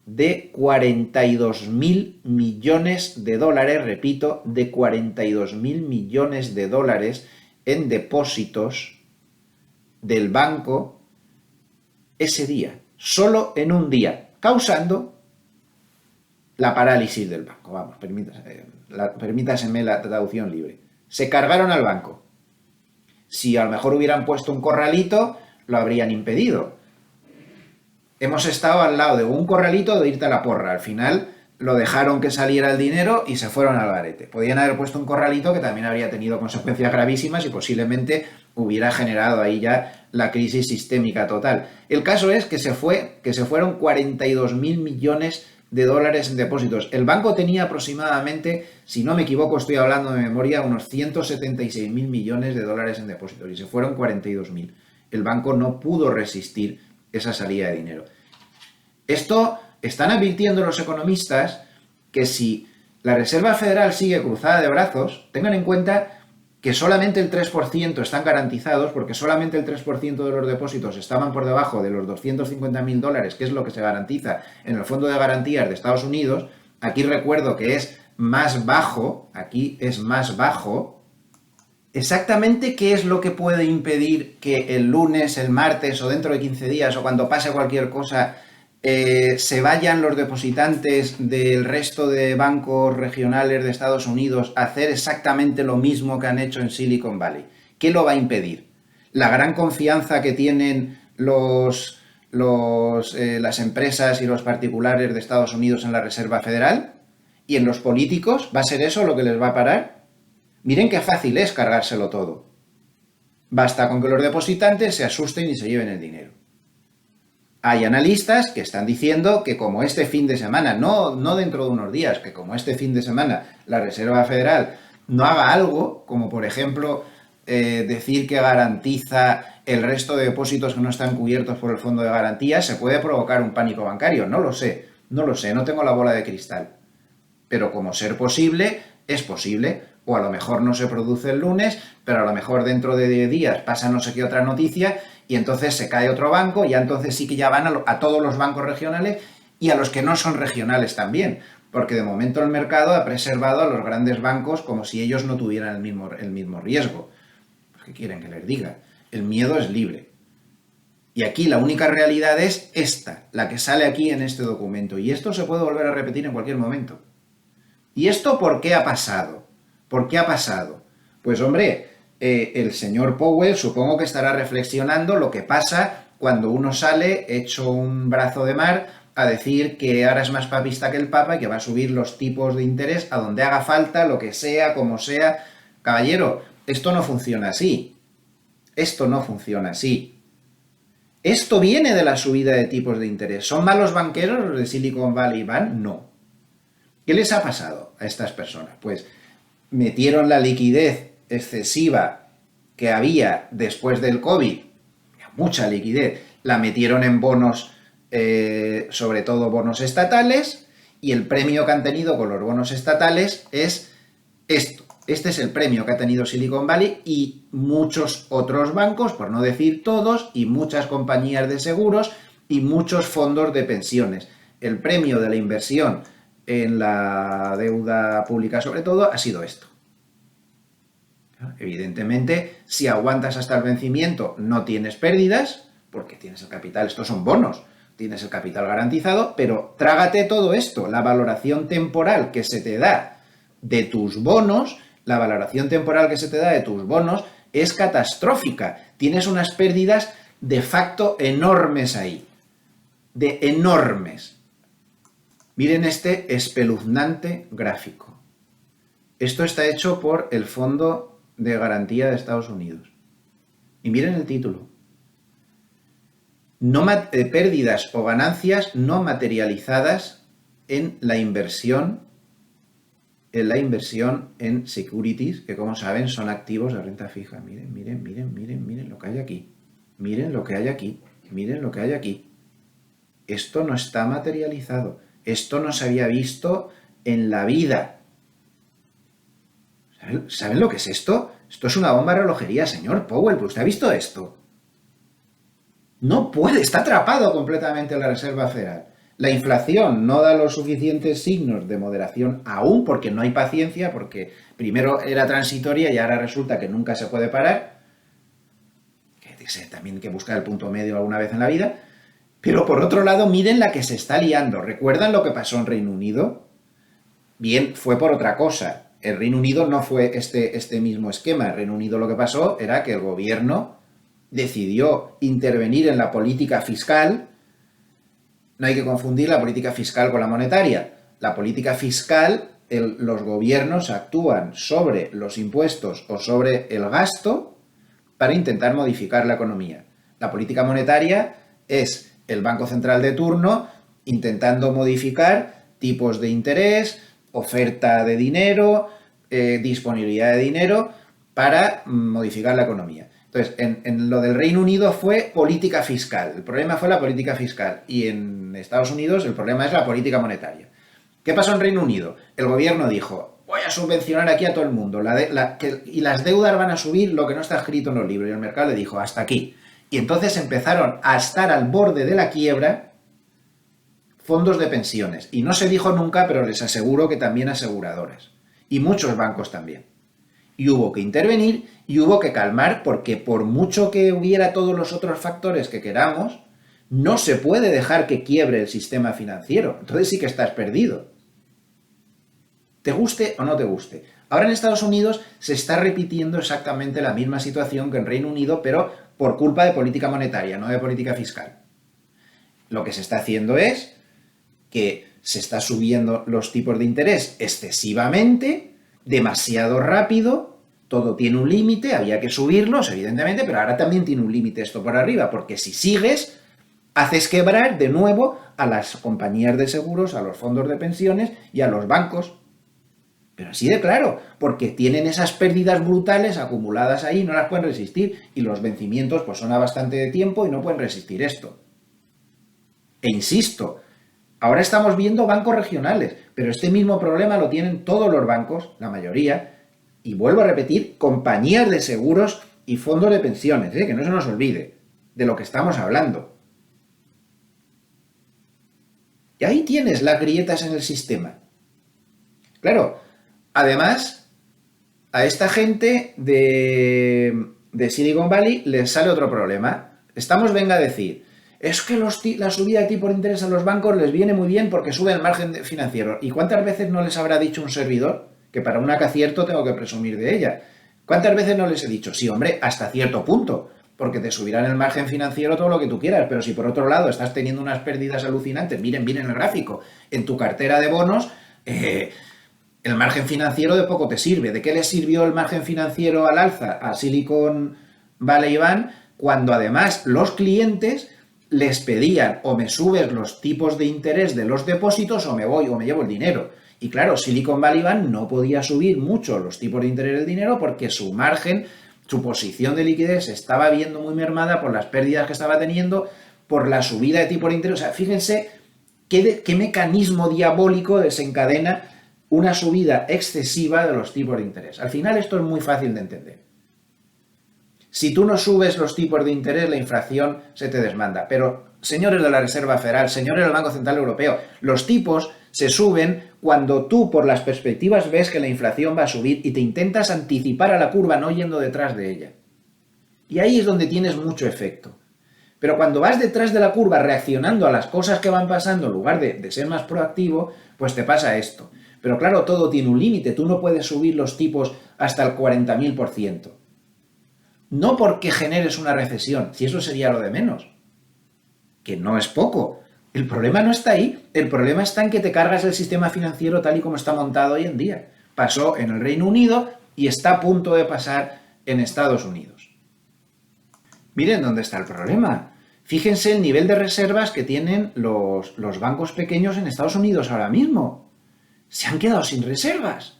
de 42.000 millones de dólares, repito, de 42.000 millones de dólares en depósitos del banco ese día, solo en un día, causando la parálisis del banco. Vamos, permítaseme la traducción libre. Se cargaron al banco. Si a lo mejor hubieran puesto un corralito, lo habrían impedido. Hemos estado al lado de un corralito de irte a la porra. Al final lo dejaron que saliera el dinero y se fueron al garete. Podían haber puesto un corralito que también habría tenido consecuencias gravísimas y posiblemente hubiera generado ahí ya la crisis sistémica total. El caso es que se fueron 42.000 millones de dólares en depósitos. El banco tenía aproximadamente, si no me equivoco, estoy hablando de memoria, unos 176.000 millones de dólares en depósitos y se fueron 42.000. El banco no pudo resistir esa salida de dinero. Esto están advirtiendo los economistas que si la Reserva Federal sigue cruzada de brazos, tengan en cuenta que solamente el 3% están garantizados, porque solamente el 3% de los depósitos estaban por debajo de los 250.000 dólares, que es lo que se garantiza en el Fondo de Garantías de Estados Unidos. Aquí recuerdo que es más bajo, aquí es más bajo. ¿Exactamente qué es lo que puede impedir que el lunes, el martes o dentro de 15 días o cuando pase cualquier cosa se vayan los depositantes del resto de bancos regionales de Estados Unidos a hacer exactamente lo mismo que han hecho en Silicon Valley? ¿Qué lo va a impedir? ¿La gran confianza que tienen las empresas y los particulares de Estados Unidos en la Reserva Federal? ¿Y en los políticos? ¿Va a ser eso lo que les va a parar? Miren qué fácil es cargárselo todo. Basta con que los depositantes se asusten y se lleven el dinero. Hay analistas que están diciendo que como este fin de semana, no dentro de unos días, que como este fin de semana la Reserva Federal no haga algo, como por ejemplo decir que garantiza el resto de depósitos que no están cubiertos por el Fondo de Garantía, se puede provocar un pánico bancario. No lo sé, no tengo la bola de cristal. Pero como ser posible, es posible. O a lo mejor no se produce el lunes, pero a lo mejor dentro de 10 días pasa no sé qué otra noticia y entonces se cae otro banco y entonces sí que ya van a todos los bancos regionales y a los que no son regionales también, porque de momento el mercado ha preservado a los grandes bancos como si ellos no tuvieran el mismo riesgo. Pues, ¿qué quieren que les diga? El miedo es libre. Y aquí la única realidad es esta, la que sale aquí en este documento. Y esto se puede volver a repetir en cualquier momento. ¿Y esto por qué ha pasado? ¿Por qué ha pasado? Pues hombre, el señor Powell supongo que estará reflexionando lo que pasa cuando uno sale hecho un brazo de mar a decir que ahora es más papista que el Papa y que va a subir los tipos de interés a donde haga falta, lo que sea, como sea. Caballero, esto no funciona así. Esto no funciona así. Esto viene de la subida de tipos de interés. ¿Son malos banqueros los de Silicon Valley Bank? No. ¿Qué les ha pasado a estas personas? Pues metieron la liquidez excesiva que había después del COVID, mucha liquidez, la metieron en bonos, sobre todo bonos estatales, y el premio que han tenido con los bonos estatales es esto. Este es el premio que ha tenido Silicon Valley y muchos otros bancos, por no decir todos, y muchas compañías de seguros y muchos fondos de pensiones. El premio de la inversión en la deuda pública, sobre todo, ha sido esto. Evidentemente, si aguantas hasta el vencimiento, no tienes pérdidas, porque tienes el capital, estos son bonos, tienes el capital garantizado, pero trágate todo esto, la valoración temporal que se te da de tus bonos, es catastrófica. Tienes unas pérdidas de facto enormes ahí, de enormes. Miren este espeluznante gráfico. Esto está hecho por el Fondo de Garantía de Estados Unidos. Y miren el título. Pérdidas o ganancias no materializadas en la inversión en securities, que como saben son activos de renta fija. Miren lo que hay aquí. Miren lo que hay aquí. Esto no está materializado. Esto no se había visto en la vida. ¿Saben lo que es esto? Esto es una bomba de relojería, señor Powell. ¿Pero usted ha visto esto? No puede, está atrapado completamente en la Reserva Federal. La inflación no da los suficientes signos de moderación aún, porque no hay paciencia, porque primero era transitoria y ahora resulta que nunca se puede parar. También hay que buscar el punto medio alguna vez en la vida. Pero por otro lado, miren la que se está liando. ¿Recuerdan lo que pasó en Reino Unido? Bien, fue por otra cosa. El Reino Unido no fue este mismo esquema. El Reino Unido lo que pasó era que el gobierno decidió intervenir en la política fiscal. No hay que confundir la política fiscal con la monetaria. La política fiscal, los gobiernos actúan sobre los impuestos o sobre el gasto para intentar modificar la economía. La política monetaria es el Banco Central de turno intentando modificar tipos de interés, oferta de dinero, disponibilidad de dinero para modificar la economía. Entonces, en lo del Reino Unido fue política fiscal. El problema fue la política fiscal. Y en Estados Unidos el problema es la política monetaria. ¿Qué pasó en Reino Unido? El gobierno dijo, voy a subvencionar aquí a todo el mundo. Y las deudas van a subir lo que no está escrito en los libros. Y el mercado le dijo, hasta aquí. Y entonces empezaron a estar al borde de la quiebra fondos de pensiones. Y no se dijo nunca, pero les aseguro que también aseguradoras. Y muchos bancos también. Y hubo que intervenir y hubo que calmar, porque por mucho que hubiera todos los otros factores que queramos, no se puede dejar que quiebre el sistema financiero. Entonces sí que estás perdido. Te guste o no te guste. Ahora en Estados Unidos se está repitiendo exactamente la misma situación que en Reino Unido, pero por culpa de política monetaria, no de política fiscal. Lo que se está haciendo es que se está subiendo los tipos de interés excesivamente, demasiado rápido. Todo tiene un límite, había que subirlos, evidentemente, pero ahora también tiene un límite esto por arriba, porque si sigues, haces quebrar de nuevo a las compañías de seguros, a los fondos de pensiones y a los bancos. Pero así de claro, porque tienen esas pérdidas brutales acumuladas ahí, no las pueden resistir, y los vencimientos pues son a bastante de tiempo y no pueden resistir esto. E insisto, ahora estamos viendo bancos regionales, pero este mismo problema lo tienen todos los bancos, la mayoría. Y vuelvo a repetir, compañías de seguros y fondos de pensiones, que no se nos olvide de lo que estamos hablando. Y ahí tienes las grietas en el sistema. Claro, además, a esta gente de Silicon Valley les sale otro problema. Estamos, venga a decir, es que la subida de tipo de interés a los bancos les viene muy bien porque sube el margen financiero. ¿Y cuántas veces no les habrá dicho un servidor? Que para un acierto tengo que presumir de ella. ¿Cuántas veces no les he dicho? Sí, hombre, hasta cierto punto, porque te subirán el margen financiero todo lo que tú quieras, pero si por otro lado estás teniendo unas pérdidas alucinantes, miren el gráfico, en tu cartera de bonos, el margen financiero de poco te sirve. ¿De qué le sirvió el margen financiero al alza a Silicon Valley Bank cuando además los clientes les pedían o me subes los tipos de interés de los depósitos o me voy o me llevo el dinero? Y claro, Silicon Valley Bank no podía subir mucho los tipos de interés del dinero porque su margen, su posición de liquidez se estaba viendo muy mermada por las pérdidas que estaba teniendo, por la subida de tipos de interés. O sea, fíjense qué mecanismo diabólico desencadena una subida excesiva de los tipos de interés. Al final esto es muy fácil de entender. Si tú no subes los tipos de interés, la inflación se te desmanda. Pero, señores de la Reserva Federal, señores del Banco Central Europeo, los tipos se suben cuando tú, por las perspectivas, ves que la inflación va a subir y te intentas anticipar a la curva no yendo detrás de ella. Y ahí es donde tienes mucho efecto. Pero cuando vas detrás de la curva reaccionando a las cosas que van pasando en lugar de ser más proactivo, pues te pasa esto. Pero claro, todo tiene un límite. Tú no puedes subir los tipos hasta el 40.000%. No porque generes una recesión, si eso sería lo de menos, que no es poco. El problema no está ahí, el problema está en que te cargas el sistema financiero tal y como está montado hoy en día. Pasó en el Reino Unido y está a punto de pasar en Estados Unidos. Miren dónde está el problema. Fíjense el nivel de reservas que tienen los bancos pequeños en Estados Unidos ahora mismo. Se han quedado sin reservas.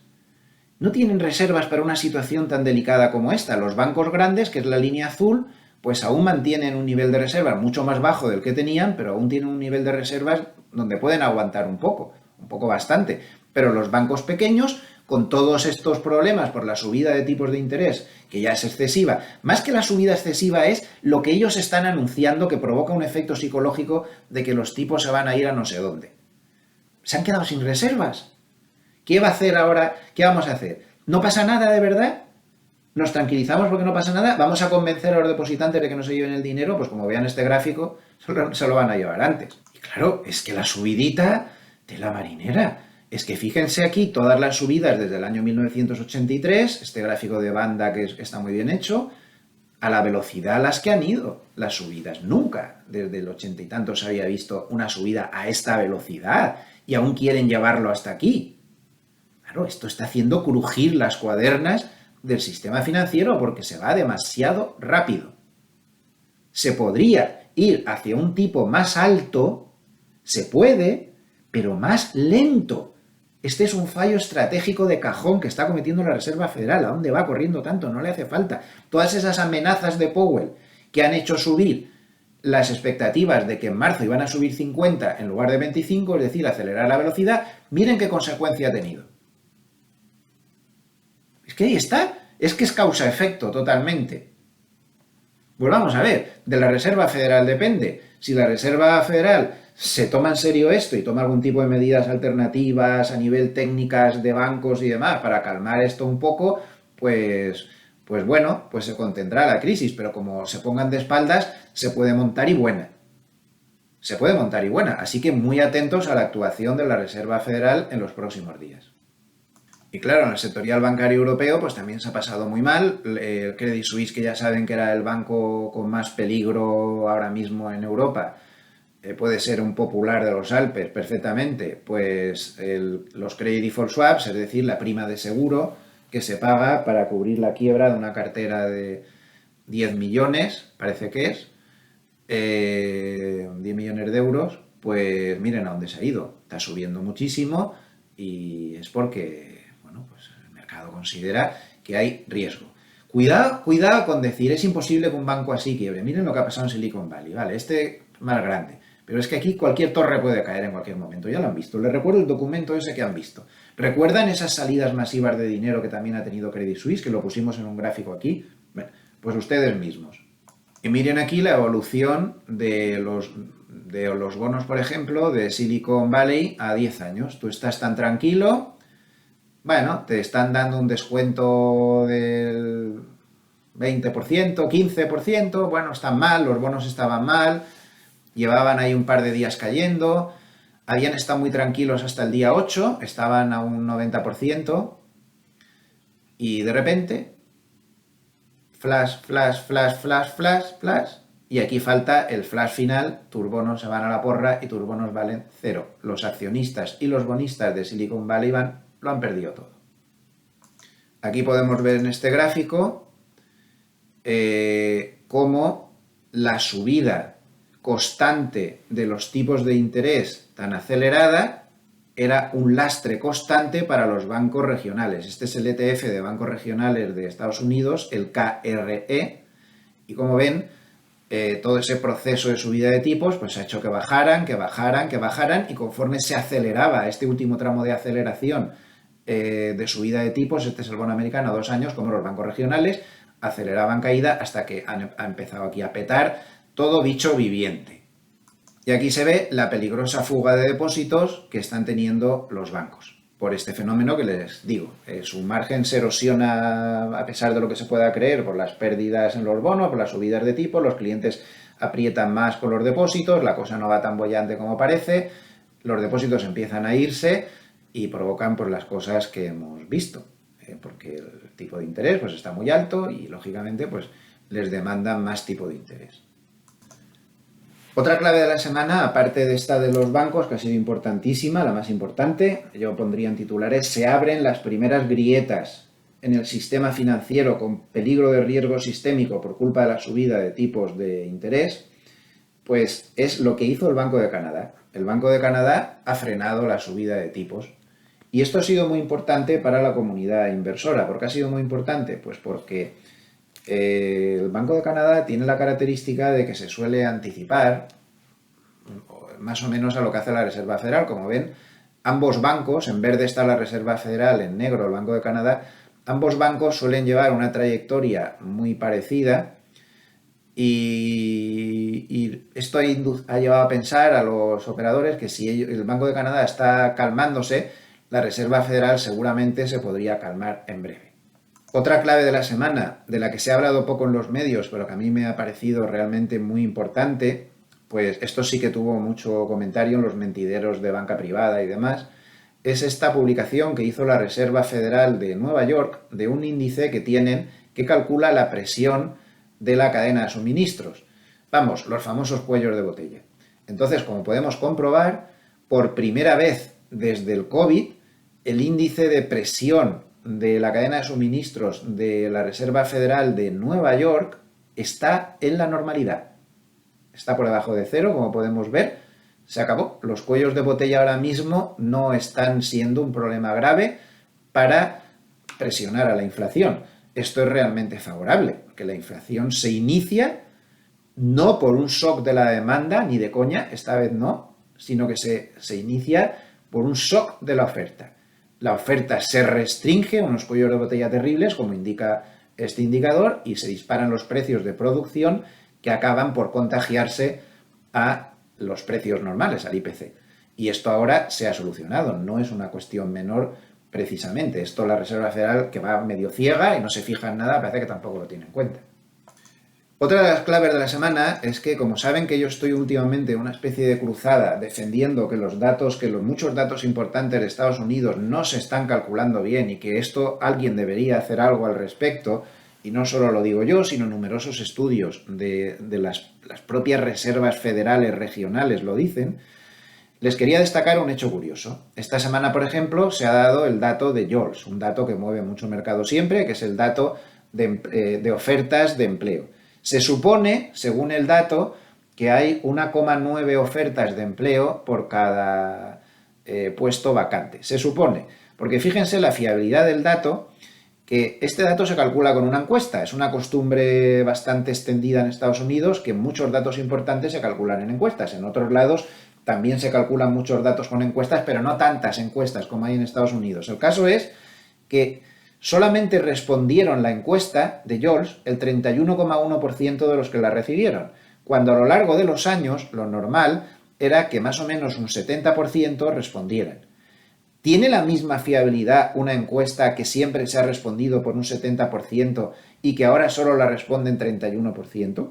No tienen reservas para una situación tan delicada como esta. Los bancos grandes, que es la línea azul, pues aún mantienen un nivel de reservas mucho más bajo del que tenían, pero aún tienen un nivel de reservas donde pueden aguantar un poco bastante. Pero los bancos pequeños, con todos estos problemas por la subida de tipos de interés, que ya es excesiva, más que la subida excesiva es lo que ellos están anunciando que provoca un efecto psicológico de que los tipos se van a ir a no sé dónde. Se han quedado sin reservas. ¿Qué va a hacer ahora? ¿Qué vamos a hacer? ¿No pasa nada de verdad? ¿Nos tranquilizamos porque no pasa nada? ¿Vamos a convencer a los depositantes de que no se lleven el dinero? Pues como vean este gráfico, se lo van a llevar antes. Y claro, es que la subidita de la marinera. Es que fíjense aquí todas las subidas desde el año 1983, este gráfico de banda que está muy bien hecho, a la velocidad a las que han ido las subidas. Nunca desde el 80 y tanto se había visto una subida a esta velocidad y aún quieren llevarlo hasta aquí. Claro, esto está haciendo crujir las cuadernas del sistema financiero porque se va demasiado rápido. Se podría ir hacia un tipo más alto, se puede, pero más lento. Este es un fallo estratégico de cajón que está cometiendo la Reserva Federal. ¿A dónde va corriendo tanto? No le hace falta. Todas esas amenazas de Powell que han hecho subir las expectativas de que en marzo iban a subir 50 en lugar de 25, es decir, acelerar la velocidad, miren qué consecuencia ha tenido. Es que ahí está, es que es causa-efecto totalmente. Pues vamos a ver, de la Reserva Federal depende. Si la Reserva Federal se toma en serio esto y toma algún tipo de medidas alternativas a nivel técnicas de bancos y demás para calmar esto un poco, pues bueno, pues se contendrá la crisis, pero como se pongan de espaldas, se puede montar y buena. Se puede montar y buena, así que muy atentos a la actuación de la Reserva Federal en los próximos días. Y claro, en el sectorial bancario europeo pues también se ha pasado muy mal. El Credit Suisse, que ya saben que era el banco con más peligro ahora mismo en Europa, puede ser un popular de los Alpes perfectamente, pues los Credit Default Swaps, es decir, la prima de seguro que se paga para cubrir la quiebra de una cartera de 10 millones, parece que es, 10 millones de euros, pues miren a dónde se ha ido. Está subiendo muchísimo y es porque el mercado considera que hay riesgo. Cuidado con decir, es imposible que un banco así quiebre. Miren lo que ha pasado en Silicon Valley, ¿vale? Este es más grande. Pero es que aquí cualquier torre puede caer en cualquier momento. Ya lo han visto. Les recuerdo el documento ese que han visto. ¿Recuerdan esas salidas masivas de dinero que también ha tenido Credit Suisse, que lo pusimos en un gráfico aquí? Bueno, pues ustedes mismos. Y miren aquí la evolución de los bonos, por ejemplo, de Silicon Valley a 10 años. Tú estás tan tranquilo. Bueno, te están dando un descuento del 20%, 15%, bueno, están mal, los bonos estaban mal, llevaban ahí un par de días cayendo, habían estado muy tranquilos hasta el día 8, estaban a un 90%, y de repente, flash, flash, flash, flash, flash, flash, y aquí falta el flash final, tus bonos se van a la porra y tus bonos valen cero. Los accionistas y los bonistas de Silicon Valley Bank lo han perdido todo. Aquí podemos ver en este gráfico cómo la subida constante de los tipos de interés tan acelerada era un lastre constante para los bancos regionales. Este es el ETF de bancos regionales de Estados Unidos, el KRE, y como ven, todo ese proceso de subida de tipos pues ha hecho que bajaran, y conforme se aceleraba este último tramo de aceleración de subida de tipos, este es el bono americano a 2 años, como los bancos regionales, aceleraban caída hasta que ha empezado aquí a petar todo bicho viviente. Y aquí se ve la peligrosa fuga de depósitos que están teniendo los bancos por este fenómeno que les digo. Su margen se erosiona a pesar de lo que se pueda creer por las pérdidas en los bonos, por las subidas de tipo, los clientes aprietan más con los depósitos, la cosa no va tan bollante como parece, los depósitos empiezan a irse y provocan pues las cosas que hemos visto, porque el tipo de interés pues está muy alto y lógicamente pues les demandan más tipo de interés. Otra clave de la semana, aparte de esta de los bancos, que ha sido importantísima, la más importante, yo pondría en titulares: se abren las primeras grietas en el sistema financiero con peligro de riesgo sistémico por culpa de la subida de tipos de interés, pues es lo que hizo el Banco de Canadá. El Banco de Canadá ha frenado la subida de tipos. Y esto ha sido muy importante para la comunidad inversora. ¿Por qué ha sido muy importante? Pues porque el Banco de Canadá tiene la característica de que se suele anticipar más o menos a lo que hace la Reserva Federal. Como ven, ambos bancos, en vez de estar la Reserva Federal en negro, el Banco de Canadá, ambos bancos suelen llevar una trayectoria muy parecida y esto ha llevado a pensar a los operadores que si el Banco de Canadá está calmándose, la Reserva Federal seguramente se podría calmar en breve. Otra clave de la semana, de la que se ha hablado poco en los medios, pero que a mí me ha parecido realmente muy importante, pues esto sí que tuvo mucho comentario en los mentideros de banca privada y demás, es esta publicación que hizo la Reserva Federal de Nueva York de un índice que tienen que calcula la presión de la cadena de suministros. Vamos, los famosos cuellos de botella. Entonces, como podemos comprobar, por primera vez desde el COVID, el índice de presión de la cadena de suministros de la Reserva Federal de Nueva York está en la normalidad. Está por debajo de cero, como podemos ver. Se acabó. Los cuellos de botella ahora mismo no están siendo un problema grave para presionar a la inflación. Esto es realmente favorable, porque la inflación se inicia no por un shock de la demanda, ni de coña, esta vez no, sino que se inicia por un shock de la oferta. La oferta se restringe, unos cuellos de botella terribles, como indica este indicador, y se disparan los precios de producción que acaban por contagiarse a los precios normales, al IPC. Y esto ahora se ha solucionado, no es una cuestión menor precisamente. Esto la Reserva Federal, que va medio ciega y no se fija en nada, parece que tampoco lo tiene en cuenta. Otra de las claves de la semana es que, como saben que yo estoy últimamente en una especie de cruzada defendiendo que los muchos datos importantes de Estados Unidos no se están calculando bien y que esto alguien debería hacer algo al respecto, y no solo lo digo yo, sino numerosos estudios de las propias reservas federales regionales lo dicen, les quería destacar un hecho curioso. Esta semana, por ejemplo, se ha dado el dato de JOLTS, un dato que mueve mucho mercado siempre, que es el dato de ofertas de empleo. Se supone, según el dato, que hay 1,9 ofertas de empleo por cada puesto vacante. Se supone, porque fíjense la fiabilidad del dato, que este dato se calcula con una encuesta. Es una costumbre bastante extendida en Estados Unidos que muchos datos importantes se calculan en encuestas. En otros lados también se calculan muchos datos con encuestas, pero no tantas encuestas como hay en Estados Unidos. El caso es que solamente respondieron la encuesta de JOLTS el 31,1% de los que la recibieron, cuando a lo largo de los años lo normal era que más o menos un 70% respondieran. ¿Tiene la misma fiabilidad una encuesta que siempre se ha respondido por un 70% y que ahora solo la responden 31%?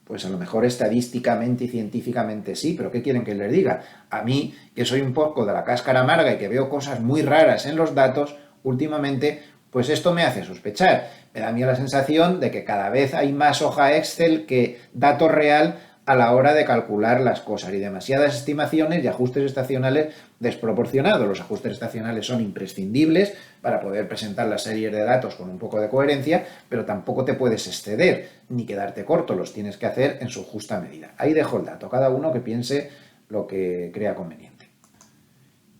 Pues a lo mejor estadísticamente y científicamente sí, pero ¿qué quieren que les diga? A mí, que soy un poco de la cáscara amarga y que veo cosas muy raras en los datos, últimamente, pues esto me hace sospechar. Me da a mí la sensación de que cada vez hay más hoja Excel que dato real a la hora de calcular las cosas y demasiadas estimaciones y ajustes estacionales desproporcionados. Los ajustes estacionales son imprescindibles para poder presentar las series de datos con un poco de coherencia, pero tampoco te puedes exceder ni quedarte corto, los tienes que hacer en su justa medida. Ahí dejo el dato, cada uno que piense lo que crea conveniente.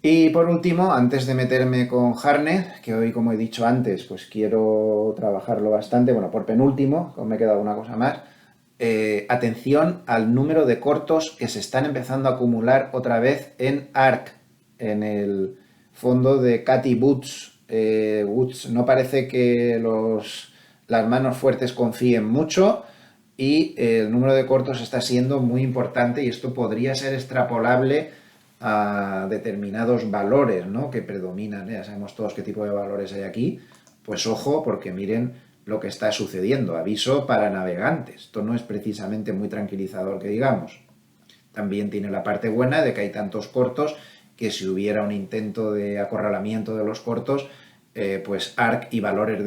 Y por último, antes de meterme con Harnett, que hoy, como he dicho antes, pues quiero trabajarlo bastante, bueno, por penúltimo, me queda alguna cosa más, atención al número de cortos que se están empezando a acumular otra vez en ARK, en el fondo de Cathie Woods. Woods no parece que las manos fuertes confíen mucho y el número de cortos está siendo muy importante y esto podría ser extrapolable a determinados valores, ¿no?, que predominan. Ya sabemos todos qué tipo de valores hay aquí. Pues ojo, porque miren lo que está sucediendo. Aviso para navegantes. Esto no es precisamente muy tranquilizador, que digamos. También tiene la parte buena de que hay tantos cortos que si hubiera un intento de acorralamiento de los cortos, pues ARK y valores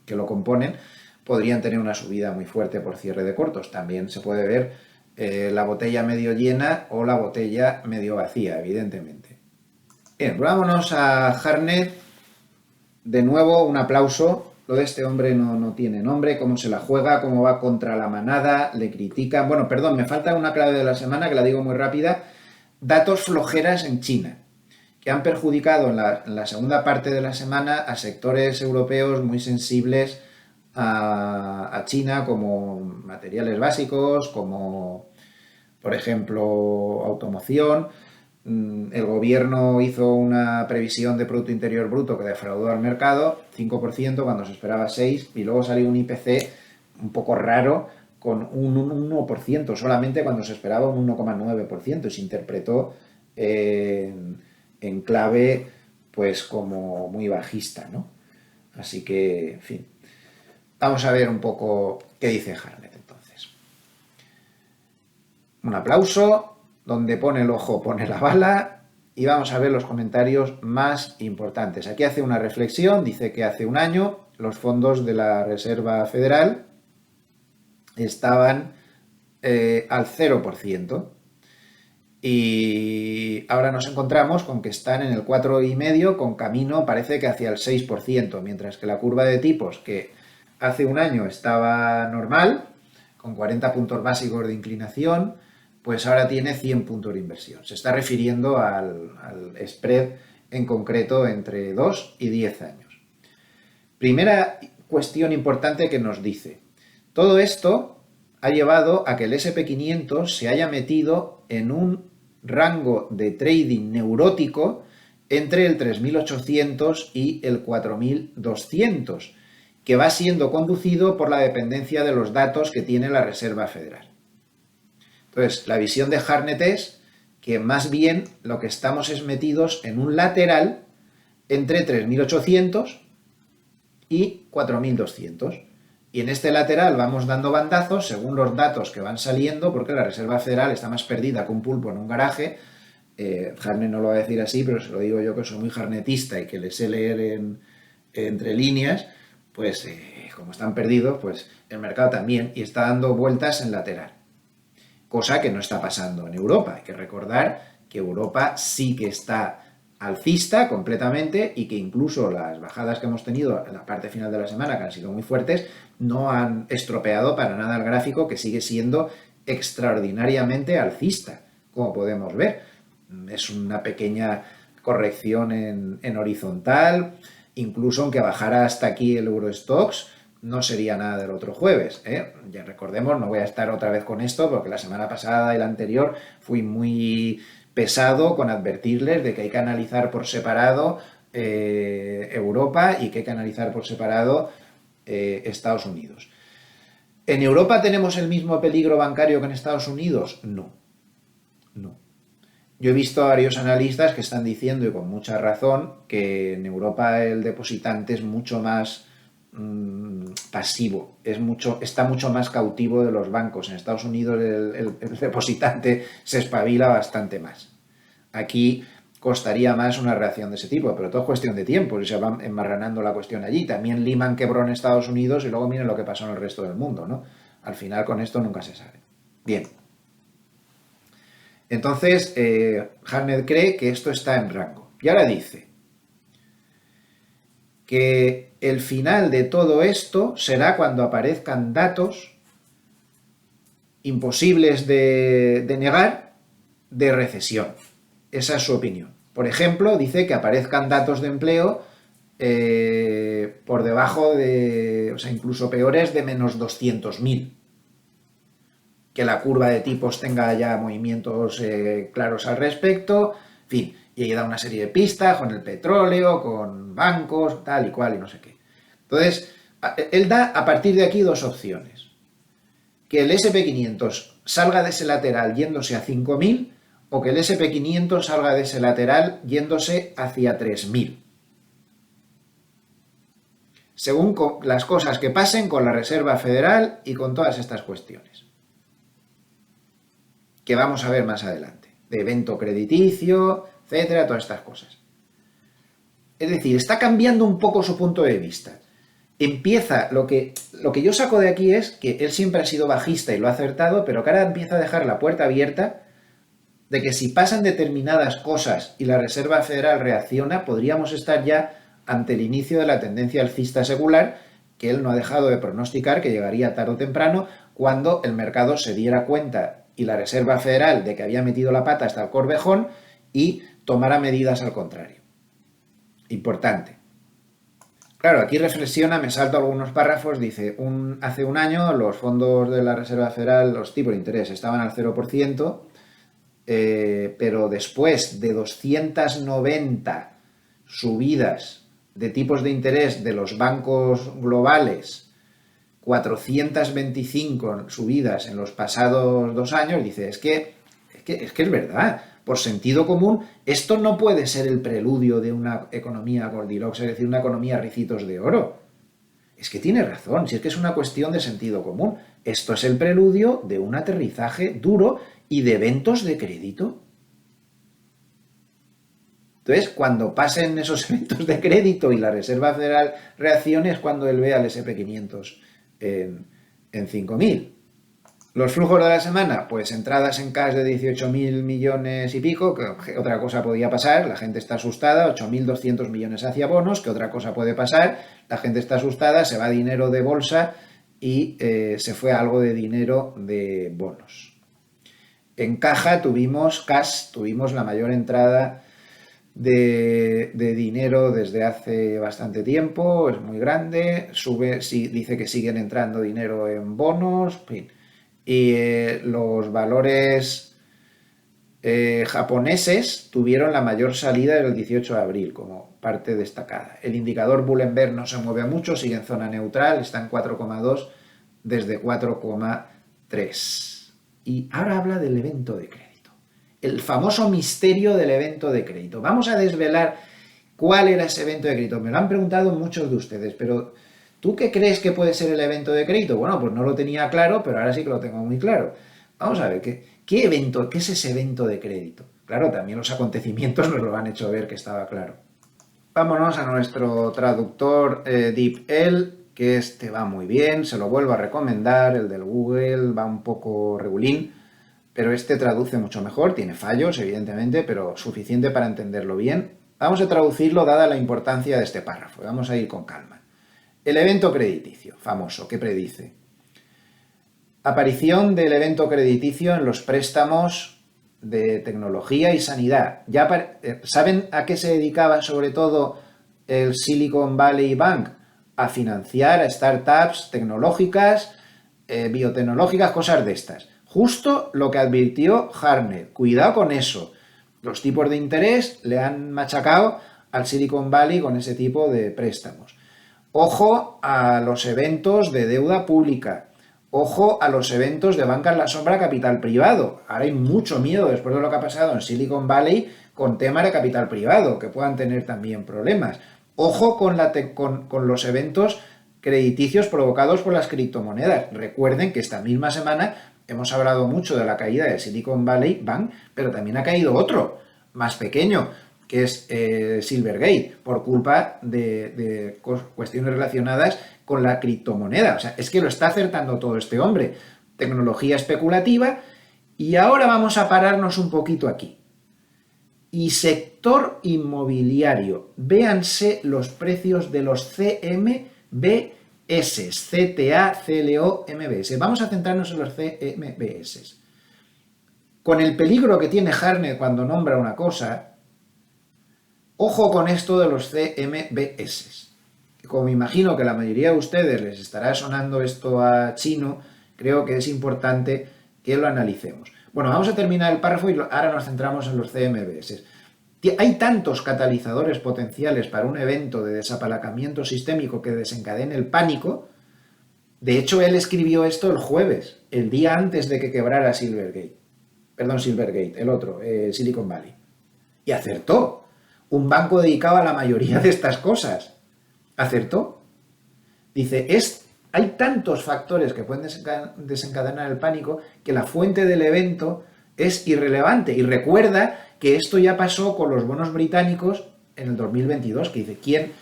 que lo componen podrían tener una subida muy fuerte por cierre de cortos. También se puede ver la botella medio llena o la botella medio vacía, evidentemente. Bien, vámonos a Harnett. De nuevo, un aplauso. Lo de este hombre no tiene nombre, cómo se la juega, cómo va contra la manada, le critican. Bueno, perdón, me falta una clave de la semana que la digo muy rápida. Datos flojeras en China, que han perjudicado en la segunda parte de la semana a sectores europeos muy sensibles a China, como materiales básicos, como por ejemplo automoción. El gobierno hizo una previsión de Producto Interior Bruto que defraudó al mercado, 5% cuando se esperaba 6%, y luego salió un IPC un poco raro con un 1% solamente cuando se esperaba un 1,9%, y se interpretó en clave pues como muy bajista, ¿no? Así que, en fin, vamos a ver un poco qué dice Harnett entonces. Un aplauso, donde pone el ojo pone la bala, y vamos a ver los comentarios más importantes. Aquí hace una reflexión, dice que hace un año los fondos de la Reserva Federal estaban al 0%, y ahora nos encontramos con que están en el 4,5%, con camino parece que hacia el 6%, mientras que la curva de tipos, que hace un año estaba normal, con 40 puntos básicos de inclinación, pues ahora tiene 100 puntos de inversión. Se está refiriendo al spread en concreto entre 2 y 10 años. Primera cuestión importante que nos dice: todo esto ha llevado a que el SP500 se haya metido en un rango de trading neurótico entre el 3.800 y el 4.200, que va siendo conducido por la dependencia de los datos que tiene la Reserva Federal. Entonces, la visión de Harnett es que más bien lo que estamos es metidos en un lateral entre 3.800 y 4.200. Y en este lateral vamos dando bandazos según los datos que van saliendo, porque la Reserva Federal está más perdida que un pulpo en un garaje. Harnett no lo va a decir así, pero se lo digo yo, que soy muy harnetista y que le sé leer entre líneas. Pues como están perdidos, pues el mercado también, y está dando vueltas en lateral. Cosa que no está pasando en Europa. Hay que recordar que Europa sí que está alcista completamente, y que incluso las bajadas que hemos tenido en la parte final de la semana, que han sido muy fuertes, no han estropeado para nada el gráfico, que sigue siendo extraordinariamente alcista, como podemos ver. Es una pequeña corrección en horizontal, incluso aunque bajara hasta aquí el Eurostoxx, no sería nada del otro jueves, ¿eh? Ya recordemos, no voy a estar otra vez con esto, porque la semana pasada y la anterior fui muy pesado con advertirles de que hay que analizar por separado Europa, y que hay que analizar por separado Estados Unidos. ¿En Europa tenemos el mismo peligro bancario que en Estados Unidos? No, no. Yo he visto a varios analistas que están diciendo, y con mucha razón, que en Europa el depositante es mucho más pasivo, está mucho más cautivo de los bancos. En Estados Unidos el depositante se espabila bastante más. Aquí costaría más una reacción de ese tipo, pero todo es cuestión de tiempo y se va enmarranando la cuestión allí. También Lehman quebró en Estados Unidos, y luego miren lo que pasó en el resto del mundo, ¿no? Al final con esto nunca se sabe. Bien. Entonces, Harnett cree que esto está en rango. Y ahora dice que el final de todo esto será cuando aparezcan datos imposibles de negar de recesión. Esa es su opinión. Por ejemplo, dice que aparezcan datos de empleo por debajo de, o sea, incluso peores de menos 200.000. Que la curva de tipos tenga ya movimientos claros al respecto, en fin, y ahí da una serie de pistas con el petróleo, con bancos, tal y cual y no sé qué. Entonces, él da a partir de aquí dos opciones. Que el SP500 salga de ese lateral yéndose a 5.000 o que el SP500 salga de ese lateral yéndose hacia 3.000. Según las cosas que pasen con la Reserva Federal y con todas estas cuestiones. Que vamos a ver más adelante. De evento crediticio, etcétera, todas estas cosas. Es decir, está cambiando un poco su punto de vista. Empieza, lo que yo saco de aquí es que él siempre ha sido bajista y lo ha acertado, pero que ahora empieza a dejar la puerta abierta de que si pasan determinadas cosas y la Reserva Federal reacciona, podríamos estar ya ante el inicio de la tendencia alcista secular, que él no ha dejado de pronosticar que llegaría tarde o temprano cuando el mercado se diera cuenta y la Reserva Federal de que había metido la pata hasta el corvejón y tomara medidas al contrario. Importante. Claro, aquí reflexiona, me salto algunos párrafos, dice, hace un año los fondos de la Reserva Federal, los tipos de interés estaban al 0%, pero después de 290 subidas de tipos de interés de los bancos globales, 425 subidas en los pasados 2 años, dice, es que es verdad. Por sentido común, esto no puede ser el preludio de una economía Goldilocks, es decir, una economía ricitos de oro. Es que tiene razón, si es que es una cuestión de sentido común. Esto es el preludio de un aterrizaje duro y de eventos de crédito. Entonces, cuando pasen esos eventos de crédito y la Reserva Federal reaccione, es cuando él ve al SP500 en 5.000. Los flujos de la semana, pues entradas en cash de 18.000 millones y pico, que otra cosa podía pasar, la gente está asustada, 8.200 millones hacia bonos, que otra cosa puede pasar, la gente está asustada, se va dinero de bolsa y se fue algo de dinero de bonos. En caja tuvimos la mayor entrada de dinero desde hace bastante tiempo, es muy grande, dice que siguen entrando dinero en bonos, en fin. Y los valores japoneses tuvieron la mayor salida del 18 de abril como parte destacada. El indicador Bullenberg no se mueve mucho, sigue en zona neutral, está en 4,2 desde 4,3. Y ahora habla del evento de crédito, el famoso misterio del evento de crédito. Vamos a desvelar cuál era ese evento de crédito. Me lo han preguntado muchos de ustedes, pero ¿tú qué crees que puede ser el evento de crédito? Bueno, pues no lo tenía claro, pero ahora sí que lo tengo muy claro. Vamos a ver, ¿qué es ese evento de crédito? Claro, también los acontecimientos nos lo han hecho ver que estaba claro. Vámonos a nuestro traductor DeepL, que este va muy bien, se lo vuelvo a recomendar, el del Google va un poco regulín, pero este traduce mucho mejor, tiene fallos, evidentemente, pero suficiente para entenderlo bien. Vamos a traducirlo dada la importancia de este párrafo, vamos a ir con calma. El evento crediticio, famoso, ¿qué predice? Aparición del evento crediticio en los préstamos de tecnología y sanidad. ¿Saben a qué se dedicaba sobre todo el Silicon Valley Bank? A financiar a startups tecnológicas, biotecnológicas, cosas de estas. Justo lo que advirtió Hartnett. Cuidado con eso. Los tipos de interés le han machacado al Silicon Valley con ese tipo de préstamos. Ojo a los eventos de deuda pública, ojo a los eventos de banca en la sombra capital privado. Ahora hay mucho miedo después de lo que ha pasado en Silicon Valley con temas de capital privado, que puedan tener también problemas. Ojo con los eventos crediticios provocados por las criptomonedas. Recuerden que esta misma semana hemos hablado mucho de la caída de Silicon Valley Bank, pero también ha caído otro, más pequeño, que es Silvergate, por culpa de cuestiones relacionadas con la criptomoneda. O sea, es que lo está acertando todo este hombre. Tecnología especulativa. Y ahora vamos a pararnos un poquito aquí. Y sector inmobiliario. Véanse los precios de los CMBS. CTA, CLO, MBS. Vamos a centrarnos en los CMBS. Con el peligro que tiene Hartnett cuando nombra una cosa, Ojo con esto de los CMBS. Como me imagino que la mayoría de ustedes les estará sonando esto a chino, creo que es importante que lo analicemos. Bueno, vamos a terminar el párrafo y ahora nos centramos en los CMBS. Hay tantos catalizadores potenciales para un evento de desapalancamiento sistémico que desencadene el pánico. De hecho, él escribió esto el jueves, el día antes de que quebrara Silvergate, el otro, Silicon Valley. Y acertó. Un banco dedicado a la mayoría de estas cosas. Acertó. Dice, hay tantos factores que pueden desencadenar el pánico que la fuente del evento es irrelevante. Y recuerda que esto ya pasó con los bonos británicos en el 2022, que dice, ¿quién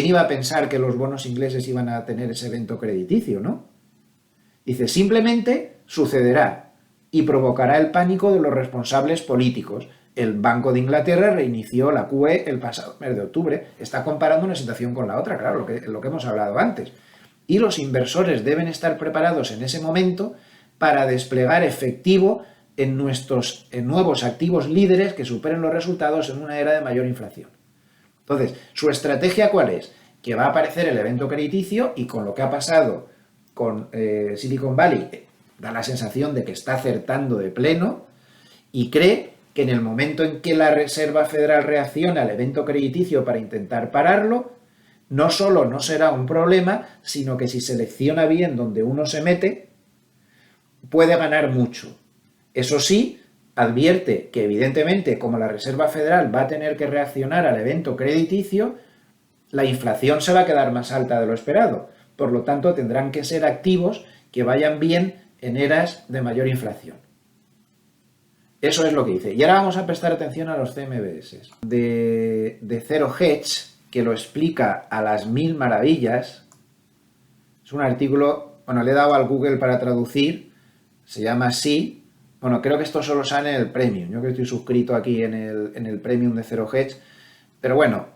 iba a pensar que los bonos ingleses iban a tener ese evento crediticio, no? Dice, simplemente sucederá y provocará el pánico de los responsables políticos. El Banco de Inglaterra reinició la QE el pasado mes de octubre. Está comparando una situación con la otra, claro, lo que hemos hablado antes. Y los inversores deben estar preparados en ese momento para desplegar efectivo en nuevos activos líderes que superen los resultados en una era de mayor inflación. Entonces, ¿su estrategia cuál es? Que va a aparecer el evento crediticio y con lo que ha pasado con Silicon Valley, da la sensación de que está acertando de pleno y cree que en el momento en que la Reserva Federal reaccione al evento crediticio para intentar pararlo, no solo no será un problema, sino que si selecciona bien donde uno se mete, puede ganar mucho. Eso sí, advierte que evidentemente, como la Reserva Federal va a tener que reaccionar al evento crediticio, la inflación se va a quedar más alta de lo esperado. Por lo tanto, tendrán que ser activos que vayan bien en eras de mayor inflación. Eso es lo que dice. Y ahora vamos a prestar atención a los CMBS. De Zero Hedge, que lo explica a las mil maravillas. Es un artículo, bueno, le he dado al Google para traducir, se llama así. Bueno, creo que esto solo sale en el Premium. Yo que estoy suscrito aquí en el Premium de Zero Hedge. Pero bueno,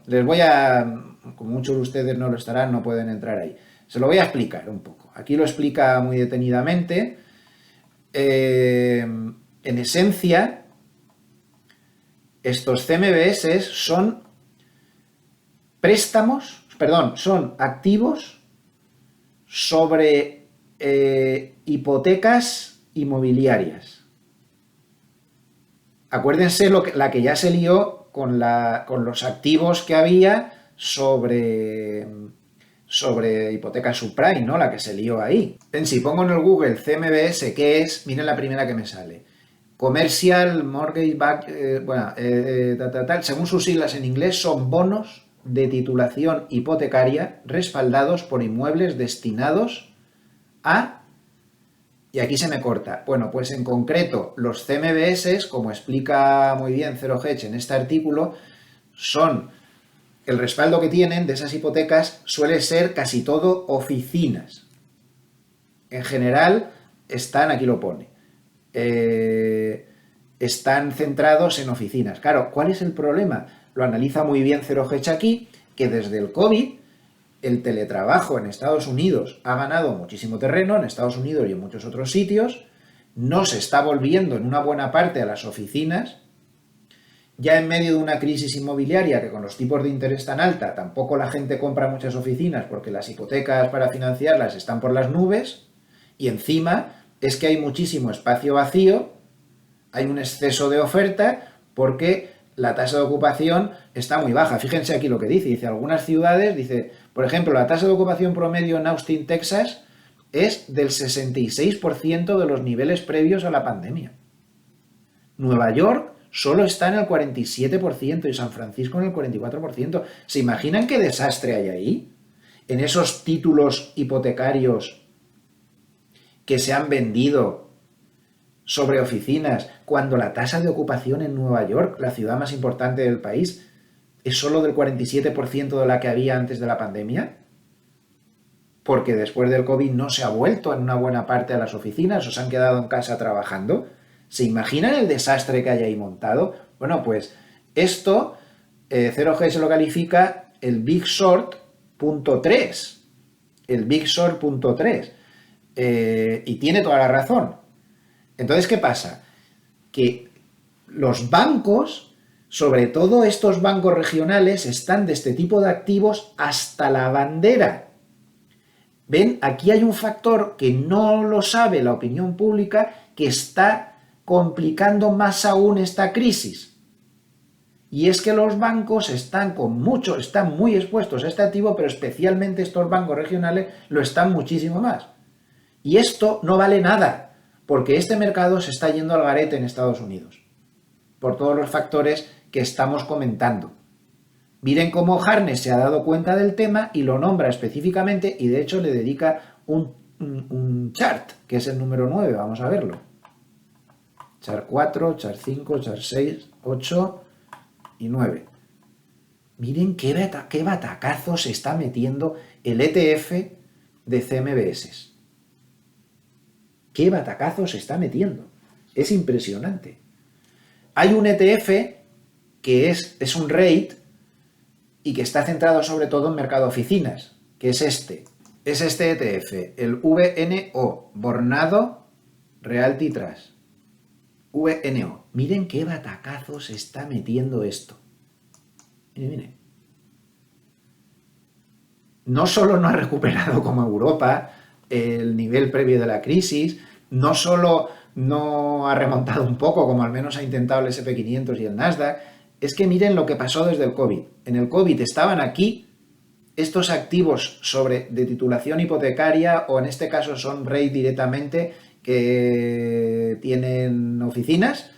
como muchos de ustedes no lo estarán, no pueden entrar ahí. Se lo voy a explicar un poco. Aquí lo explica muy detenidamente. En esencia, estos CMBS son son activos sobre hipotecas inmobiliarias. Acuérdense la que ya se lió con los activos que había sobre hipotecas subprime, ¿no? La que se lió ahí. Si pongo en el Google CMBS, ¿qué es? Miren la primera que me sale. Commercial Mortgage Backed, según sus siglas en inglés, son bonos de titulación hipotecaria respaldados por inmuebles destinados a... Y aquí se me corta. Bueno, pues en concreto, los CMBS, como explica muy bien Zero Hedge en este artículo, el respaldo que tienen de esas hipotecas suele ser casi todo oficinas. En general, aquí lo pone, están centrados en oficinas. Claro, ¿cuál es el problema? Lo analiza muy bien Zero Hedge aquí, que desde el COVID el teletrabajo en Estados Unidos ha ganado muchísimo terreno, en Estados Unidos y en muchos otros sitios, no se está volviendo en una buena parte a las oficinas, ya en medio de una crisis inmobiliaria que con los tipos de interés tan alta tampoco la gente compra muchas oficinas porque las hipotecas para financiarlas están por las nubes y encima es que hay muchísimo espacio vacío, hay un exceso de oferta porque la tasa de ocupación está muy baja. Fíjense aquí lo que dice algunas ciudades, por ejemplo, la tasa de ocupación promedio en Austin, Texas, es del 66% de los niveles previos a la pandemia. Nueva York solo está en el 47% y San Francisco en el 44%. ¿Se imaginan qué desastre hay ahí? En esos títulos hipotecarios que se han vendido sobre oficinas, cuando la tasa de ocupación en Nueva York, la ciudad más importante del país, es solo del 47% de la que había antes de la pandemia, porque después del COVID no se ha vuelto en una buena parte a las oficinas o se han quedado en casa trabajando. ¿Se imaginan el desastre que hay ahí montado? Bueno, pues esto, Zero Hedge lo califica el Big Short .3. El Big Short .3. Y tiene toda la razón. Entonces, ¿qué pasa? Que los bancos Sobre todo estos bancos regionales están de este tipo de activos hasta la bandera. ¿Ven? Aquí hay un factor que no lo sabe la opinión pública que está complicando más aún esta crisis. Y es que los bancos están muy expuestos a este activo, pero especialmente estos bancos regionales lo están muchísimo más. Y esto no vale nada, porque este mercado se está yendo al garete en Estados Unidos, por todos los factores que estamos comentando. Miren cómo Harness se ha dado cuenta del tema y lo nombra específicamente y de hecho le dedica un chart, que es el número 9, vamos a verlo. Chart 4, chart 5, chart 6, 8 y 9. Miren qué batacazo se está metiendo el ETF de CMBS. Qué batacazo se está metiendo. Es impresionante. Hay un ETF que es un REIT y que está centrado sobre todo en mercado oficinas, que es este. Es este ETF, el VNO, Vornado Realty Trust. VNO. Miren qué batacazo se está metiendo esto. Miren. No solo no ha recuperado como Europa el nivel previo de la crisis, no solo no ha remontado un poco, como al menos ha intentado el SP500 y el Nasdaq, es que miren lo que pasó desde el COVID. En el COVID estaban aquí estos activos de titulación hipotecaria, o en este caso son REIT directamente, que tienen oficinas.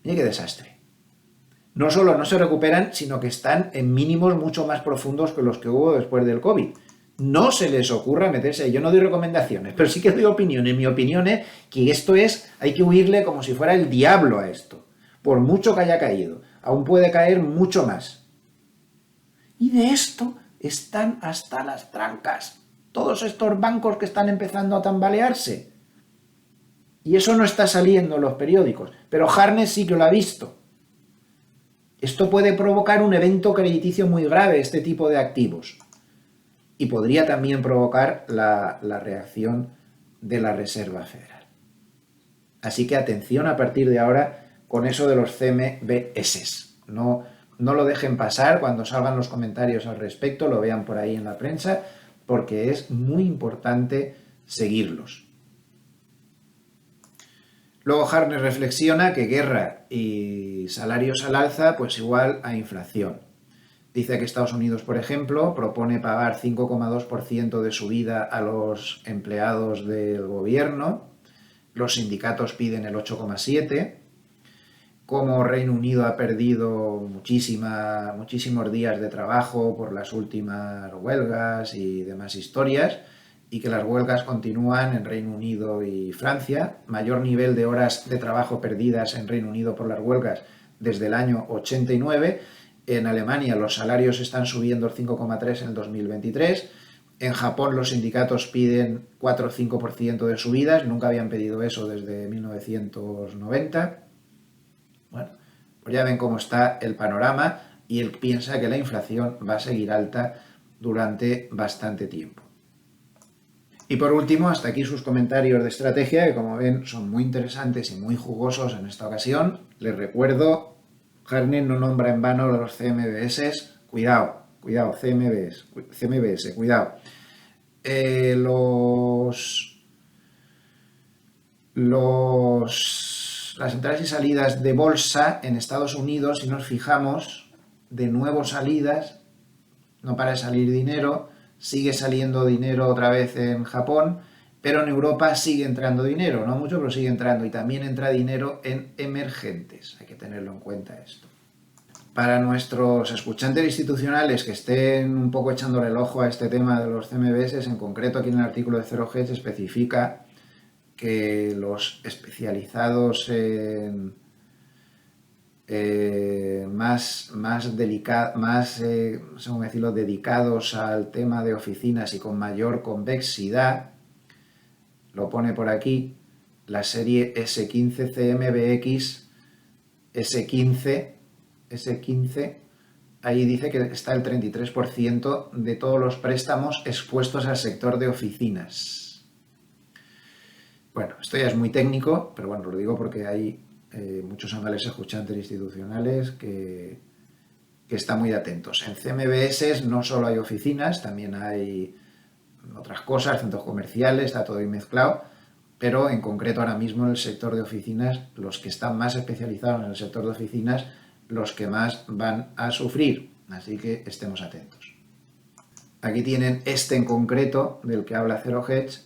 Miren qué desastre. No solo no se recuperan, sino que están en mínimos mucho más profundos que los que hubo después del COVID. No se les ocurra meterse, yo no doy recomendaciones, pero sí que doy opiniones. Mi opinión es que hay que huirle como si fuera el diablo a esto. Por mucho que haya caído, aún puede caer mucho más. Y de esto están hasta las trancas todos estos bancos que están empezando a tambalearse. Y eso no está saliendo en los periódicos, pero Harness sí que lo ha visto. Esto puede provocar un evento crediticio muy grave, este tipo de activos. Y podría también provocar la reacción de la Reserva Federal. Así que atención a partir de ahora con eso de los CMBS. No lo dejen pasar cuando salgan los comentarios al respecto, lo vean por ahí en la prensa, porque es muy importante seguirlos. Luego Harness reflexiona que guerra y salarios al alza pues igual a inflación. Dice que Estados Unidos, por ejemplo, propone pagar 5,2% de subida a los empleados del gobierno. Los sindicatos piden el 8,7%. Como Reino Unido ha perdido muchísimos días de trabajo por las últimas huelgas y demás historias, y que las huelgas continúan en Reino Unido y Francia. Mayor nivel de horas de trabajo perdidas en Reino Unido por las huelgas desde el año 89. En Alemania los salarios están subiendo el 5,3% en el 2023. En Japón los sindicatos piden 4 o 5% de subidas. Nunca habían pedido eso desde 1990. Bueno, pues ya ven cómo está el panorama y él piensa que la inflación va a seguir alta durante bastante tiempo. Y por último, hasta aquí sus comentarios de estrategia, que como ven son muy interesantes y muy jugosos en esta ocasión. Les recuerdo, Harness no nombra en vano los CMBS. Cuidado, CMBS, cuidado. Las entradas y salidas de bolsa en Estados Unidos, si nos fijamos, de nuevo salidas, no para de salir dinero, sigue saliendo dinero otra vez en Japón, pero en Europa sigue entrando dinero, no mucho, pero sigue entrando, y también entra dinero en emergentes, hay que tenerlo en cuenta esto. Para nuestros escuchantes institucionales que estén un poco echándole el ojo a este tema de los CMBS, en concreto aquí en el artículo de 0G se especifica que los especializados en dedicados al tema de oficinas y con mayor convexidad, lo pone por aquí, la serie S15 CMBX S15, ahí dice que está el 33% de todos los préstamos expuestos al sector de oficinas. Bueno, esto ya es muy técnico, pero bueno, lo digo porque hay muchos amables escuchantes institucionales que están muy atentos. En CMBS no solo hay oficinas, también hay otras cosas, centros comerciales, está todo ahí mezclado, pero en concreto ahora mismo en el sector de oficinas, los que están más especializados en el sector de oficinas, los que más van a sufrir, así que estemos atentos. Aquí tienen este en concreto del que habla Zero Hedge,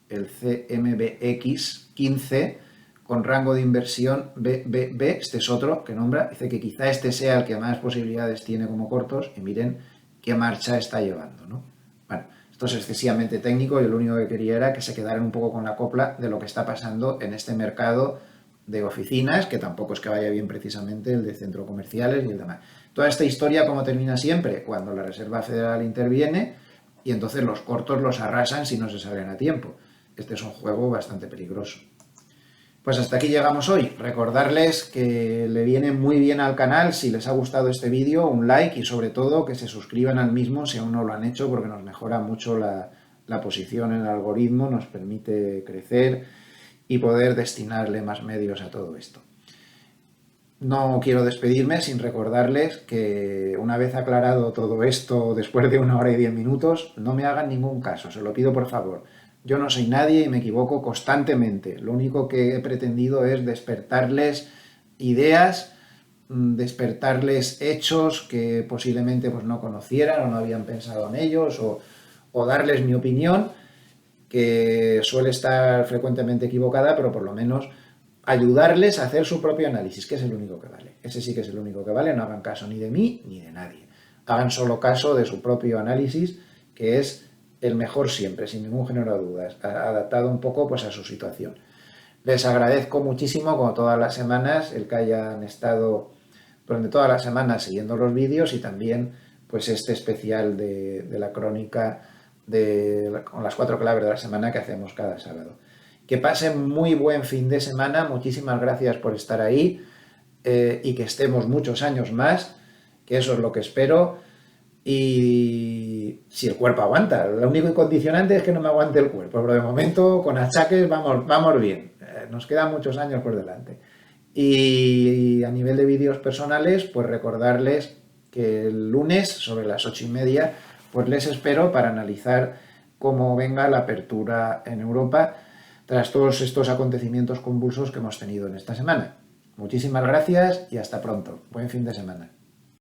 el CMBX 15 con rango de inversión BBB, este es otro que nombra, dice que quizá este sea el que más posibilidades tiene como cortos y miren qué marcha está llevando, ¿no? Bueno, esto es excesivamente técnico y lo único que quería era que se quedaran un poco con la copla de lo que está pasando en este mercado de oficinas, que tampoco es que vaya bien precisamente el de centros comerciales y el demás. Toda esta historia, ¿cómo termina siempre? Cuando la Reserva Federal interviene y entonces los cortos los arrasan si no se salen a tiempo. Este es un juego bastante peligroso. Pues hasta aquí llegamos hoy. Recordarles que le viene muy bien al canal, si les ha gustado este vídeo, un like y sobre todo que se suscriban al mismo si aún no lo han hecho, porque nos mejora mucho la posición en el algoritmo, nos permite crecer y poder destinarle más medios a todo esto. No quiero despedirme sin recordarles que una vez aclarado todo esto, después de 1 hora y 10 minutos, no me hagan ningún caso, se lo pido por favor. Yo no soy nadie y me equivoco constantemente. Lo único que he pretendido es despertarles ideas, despertarles hechos que posiblemente pues, no conocieran o no habían pensado en ellos, o darles mi opinión, que suele estar frecuentemente equivocada, pero por lo menos ayudarles a hacer su propio análisis, que es el único que vale. Ese sí que es el único que vale, no hagan caso ni de mí ni de nadie. Hagan solo caso de su propio análisis, que es el mejor siempre, sin ningún género de dudas, adaptado un poco pues, a su situación. Les agradezco muchísimo, como todas las semanas, el que hayan estado durante todas las semanas siguiendo los vídeos y también pues, este especial de la crónica con las 4 claves de la semana que hacemos cada sábado. Que pasen muy buen fin de semana, muchísimas gracias por estar ahí y que estemos muchos años más, que eso es lo que espero. Y si el cuerpo aguanta, lo único condicionante es que no me aguante el cuerpo, pero de momento con achaques vamos bien, nos quedan muchos años por delante. Y a nivel de vídeos personales, pues recordarles que el lunes sobre las 8:30 pues les espero para analizar cómo venga la apertura en Europa tras todos estos acontecimientos convulsos que hemos tenido en esta semana. Muchísimas gracias y hasta pronto. Buen fin de semana.